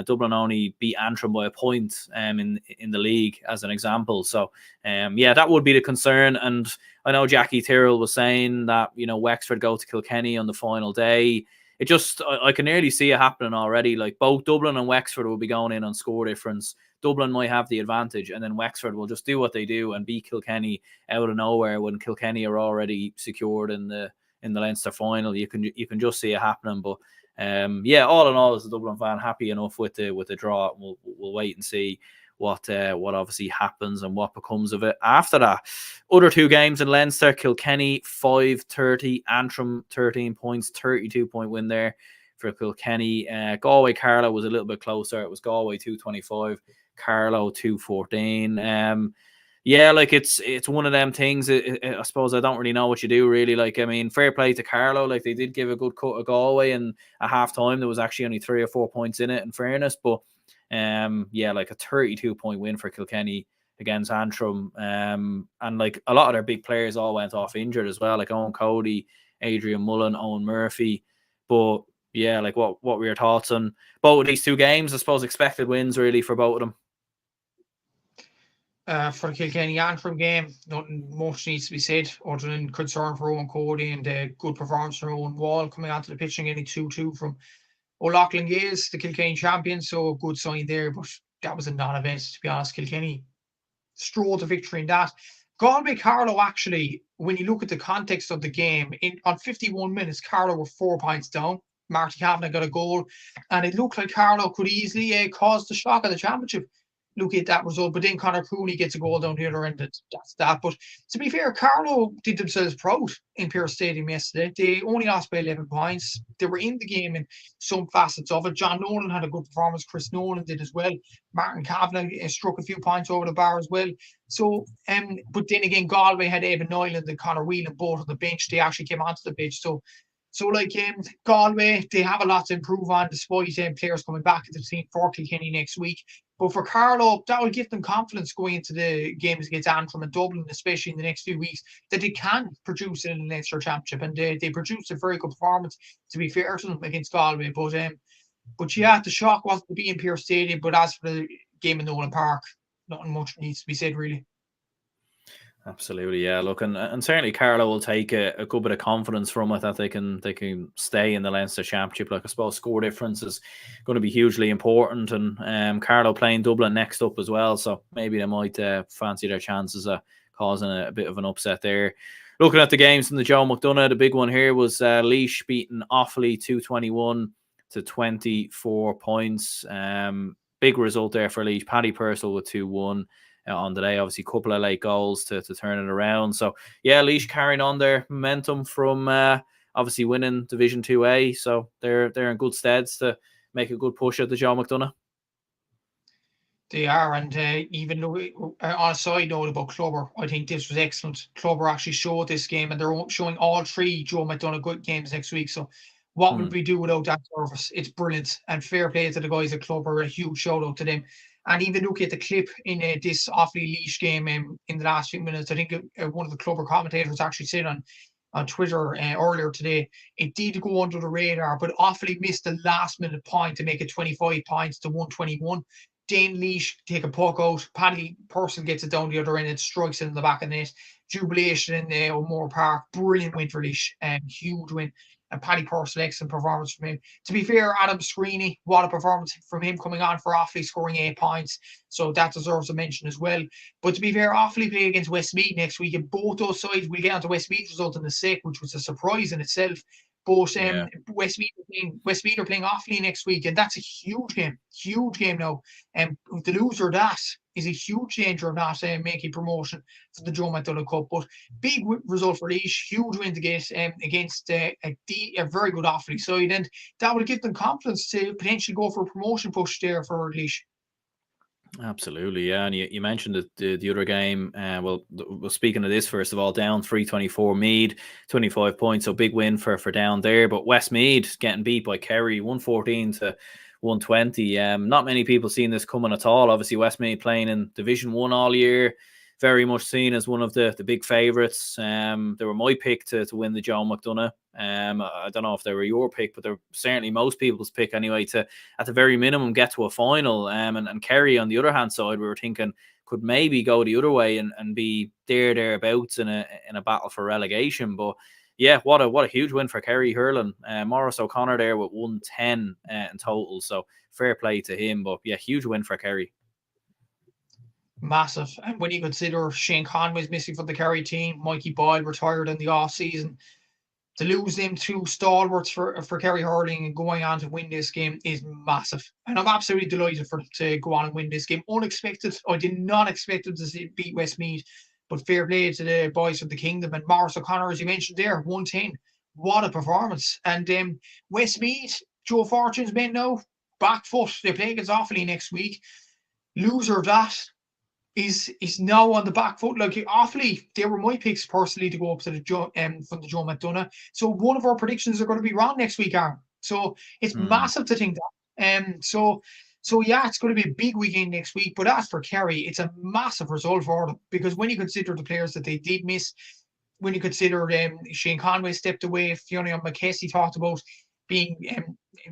Dublin only beat Antrim by a point in the league, as an example. So, that would be the concern. And I know Jackie Tyrrell was saying that, Wexford go to Kilkenny on the final day. it just, I can nearly see it happening already. Like both Dublin and Wexford will be going in on score difference. Dublin might have the advantage, and then Wexford will just do what they do and beat Kilkenny out of nowhere when Kilkenny are already secured in the Leinster final. You can just see it happening. But all in all, as a Dublin fan, happy enough with the draw. We'll wait and see what obviously happens and what becomes of it after that. Other two games in Leinster: Kilkenny 5-30, Antrim 13 points, 32-point win there for Kilkenny. Galway Carlow was a little bit closer. It was Galway 225, Carlow 214. Like it's one of them things. I suppose I don't really know what you do really. Like, I mean, fair play to Carlow. Like, they did give a good cut of Galway, and at half time there was actually only 3 or 4 points in it, in fairness. But like a 32-point win for Kilkenny against Antrim. And like a lot of their big players all went off injured as well, like Owen Cody, Adrian Mullen, Owen Murphy. But yeah, like what were your thoughts on both of these two games? I suppose expected wins really for both of them. For the Kilkenny Antrim game, nothing much needs to be said other than concern for Owen Cody and a good performance from Owen Wall coming onto the pitch and getting 2-2 from O'Loughlin Gaels, the Kilkenny champions. So a good sign there, but that was a non-event, to be honest. Kilkenny strolled to victory in that. Galway Carlow, actually, when you look at the context of the game, on 51 minutes, Carlow were 4 points down. Marty Cavan got a goal, and it looked like Carlow could easily cause the shock of the championship. Look at that result, but then Conor Cooney gets a goal down the other end. That's that. But to be fair, Carlow did themselves proud in Pearse Stadium yesterday. They only lost by 11 points. They were in the game in some facets of it. John Nolan had a good performance. Chris Nolan did as well. Martin Kavanagh struck a few points over the bar as well. So, but then again, Galway had Evan Nyland and Conor Whelan both on the bench. They actually came onto the pitch. So like Galway, they have a lot to improve on despite players coming back into the team for Kilkenny next week. But for Carlow, that will give them confidence going into the games against Antrim and Dublin, especially in the next few weeks, that they can produce in the Leinster Championship. And they produced a very good performance, to be fair to them, against Galway. But yeah, the shock wasn't to be in Pearse Stadium. But as for the game in Nolan Park, nothing much needs to be said, really. Absolutely, yeah. Look, and certainly Carlow will take a good bit of confidence from it that they can stay in the Leinster Championship. Like, I suppose score difference is going to be hugely important, and Carlow playing Dublin next up as well, so maybe they might fancy their chances of causing a bit of an upset there. Looking at the games in the Joe McDonagh, the big one here was Laois beating Offaly 221 to 24 points. Big result there for Laois. Paddy Purcell with 2-1. On the day, obviously, a couple of late goals to turn it around. So, yeah, Laois carrying on their momentum from obviously winning Division 2A. So they're in good steads to make a good push at the Joe McDonagh. They are, and even though, on a side note about Clubber, I think this was excellent. Clubber actually showed this game, and they're showing all 3 Joe McDonagh good games next week. So what would we do without that service? It's brilliant, and fair play to the guys at Clubber. A huge shout out to them. And even look at the clip in this Offaly Laois game in the last few minutes. I think one of the Clubber commentators actually said on Twitter earlier today, it did go under the radar, but Offaly missed the last minute point to make it 25 points to 121. Then Laois take a puck out. Paddy Purcell gets it down the other end and strikes it in the back of the net. Jubilation in O'Moore Park. Brilliant win for Laois. Huge win. And Paddy Purcell, excellent performance from him. To be fair, Adam Screeney, what a performance from him coming on for Offaly, scoring 8 points. So that deserves a mention as well. But to be fair, Offaly play against Westmeath next week, and both those sides, we'll get onto Westmeath's result in a sec, which was a surprise in itself. But Westmeath are playing Offaly next week, and that's a huge game now. And the loser of that is a huge danger of not making promotion for the Joe McDonagh Cup. But big result for Laois, huge win to get against a very good Offaly side, and that will give them confidence to potentially go for a promotion push there for Laois. Absolutely, yeah. And you mentioned the other game. Well, speaking of this, first of all, Down 324 Meath, 25 points. So big win for Down there. But Westmeath getting beat by Kerry, 114 to 120. Not many people seen this coming at all. Obviously, Westmeath playing in Division 1 all year. Very much seen as one of the big favourites. They were my pick to win the Joe McDonagh. I don't know if they were your pick, but they're certainly most people's pick anyway to, at the very minimum, get to a final. And Kerry, on the other hand side, we were thinking could maybe go the other way and be thereabouts in a battle for relegation. But yeah, what a huge win for Kerry hurling. Morris O'Connor there with 110 in total, so fair play to him. But yeah, huge win for Kerry. Massive. And when you consider Shane Conway's missing from the Kerry team, Mikey Boyle retired in the off season, to lose them two stalwarts for Kerry hurling and going on to win this game is massive. And I'm absolutely delighted for them to go on and win this game. Unexpected. I did not expect them to beat Westmeath, but fair play to the boys from the Kingdom. And Morris O'Connor, as you mentioned there, 110. What a performance. And Westmeath, Joe Fortune's men now, back foot. They play against Offaly next week. Loser of that is now on the back foot. Like Offaly, they were my picks personally to go up to the from the Joe McDonough. So one of our predictions are going to be wrong next week, Aaron. So it's massive to think that. So yeah, it's going to be a big weekend next week. But as for Kerry, it's a massive result for them, because when you consider the players that they did miss, when you consider Shane Conway stepped away, Fiona McKessie talked about being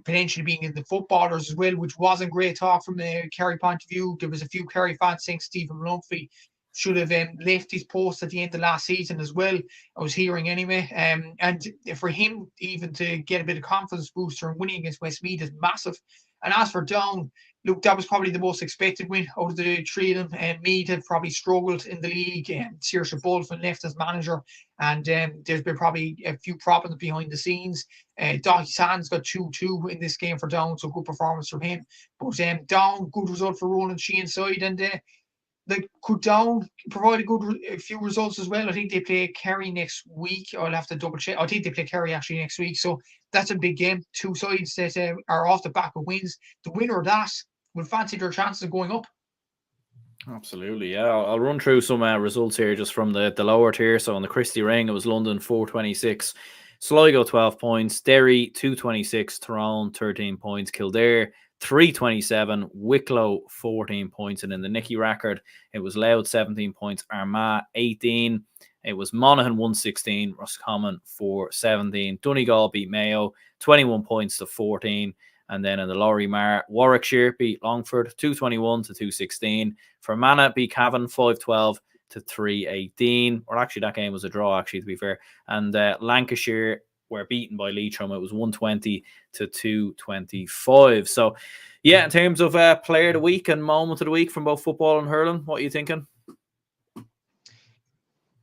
potentially being in the footballers as well, which wasn't great talk from a Kerry point of view. There was a few Kerry fans saying Stephen Lumphy should have left his post at the end of last season as well. I was hearing anyway. And for him even to get a bit of confidence booster and winning against Westmeath is massive. And as for Down, look, that was probably the most expected win out of the three of them. And Meath have probably struggled in the league. Saoirse Bolton left as manager, and there's been probably a few problems behind the scenes. Doughty Sands got 2-2 in this game for Down, so good performance from him. But Down, good result for Roland Sheehan side, and could Down provide a few results as well? I think they play Kerry next week. I'll have to double check. I think they play Kerry actually next week. So that's a big game. Two sides that are off the back of wins. The winner of that will fancy their chances of going up. Absolutely, yeah. I'll run through some results here just from the lower tier. So on the Christie Ring, it was London 426, Sligo 12 points, Derry 226, Tyrone 13 points, Kildare 327, Wicklow 14 points, and in the Nicky record it was Louth 17 points, Armagh 18, it was Monaghan 116, Roscommon 417, Donegal beat Mayo 21 points to 14, and then in the Laurie Mar, Warwickshire beat Longford 221 to 216, Fermanagh beat Cavan 512 to 318, or actually that game was a draw actually to be fair, and Lancashire were beaten by Leitrim. It was 120 to 225. So, yeah, in terms of player of the week and moment of the week from both football and hurling, what are you thinking?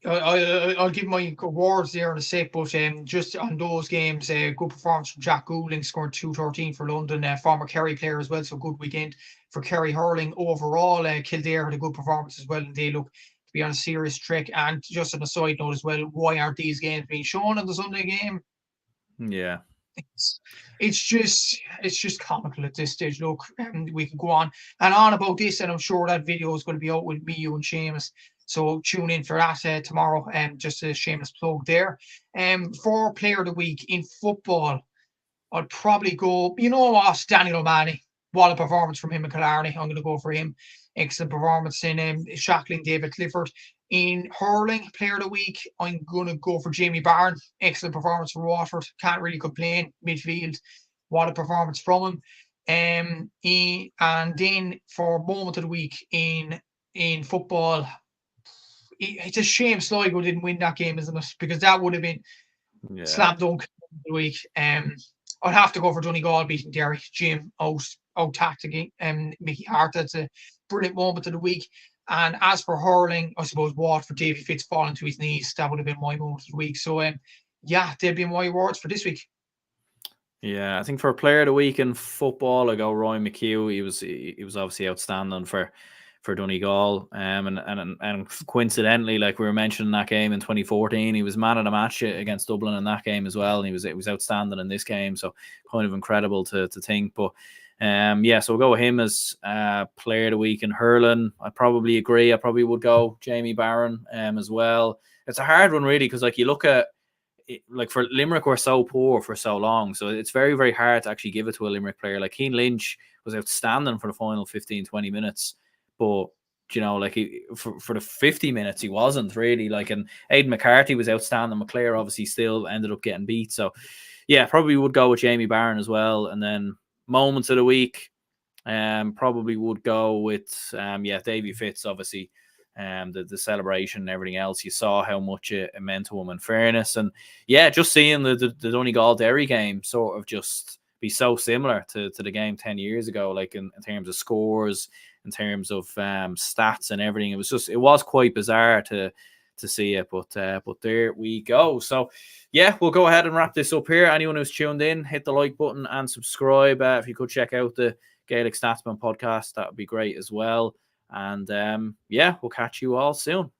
I'll give my awards there in a sec, but just on those games, good performance from Jack Goulding, scored 213 for London, former Kerry player as well, so good weekend for Kerry hurling overall. Kildare had a good performance as well, and they look to be on a serious trek. And just on a side note as well, why aren't these games being shown on the Sunday game? Yeah, it's just comical at this stage. Look, we can go on and on about this, and I'm sure that video is going to be out with me, you, and Seamus. So tune in for that tomorrow. Just a shameless plug there. For player of the week in football, I'd probably go. You know what, Daniel O'Mahony. What a performance from him in Killarney. I'm going to go for him. Excellent performance in Shackling David Clifford. In hurling, player of the week, I'm going to go for Jamie Barron. Excellent performance for Waterford. Can't really complain. Midfield, what a performance from him. And then for moment of the week in football, it's a shame Sligo didn't win that game, isn't it? Because that would have been slam dunk of the week. I'd have to go for Donegal beating Derry. Jim out tactically. Mickey Hart, that's a brilliant moment of the week. And as for hurling, I suppose Watford, Davy Fitz falling to his knees, that would have been my moment of the week. So, yeah, they've been my awards for this week. Yeah, I think for player of the week in football, I go Roy McHugh. He was obviously outstanding for Donegal. And coincidentally, like we were mentioning that game in 2014, he was man of the match against Dublin in that game as well. And it was outstanding in this game. So kind of incredible to think. But yeah, so we'll go with him as player of the week in hurling. I probably agree. I probably would go Jamie Barron as well. It's a hard one really, because like you look at it, like for Limerick were so poor for so long, so it's very, very hard to actually give it to a Limerick player. Like Keane Lynch was outstanding for the final 15-20 minutes, but you know, like for the 50 minutes he wasn't really. Like, and Aidan McCarthy was outstanding. McClare obviously still ended up getting beat. So yeah, probably would go with Jamie Barron as well. And then moments of the week, probably would go with Davy Fitz. Obviously the celebration and everything else. You saw how much it meant to them, in fairness. And yeah, just seeing the Donegal Derry game sort of just be so similar to the game 10 years ago, like in terms of scores, in terms of stats and everything. It was quite bizarre to see it, but there we go. So yeah, we'll go ahead and wrap this up here. Anyone who's tuned in, hit the like button and subscribe. If you could check out the Gaelic Statsman podcast, that would be great as well. And yeah, we'll catch you all soon.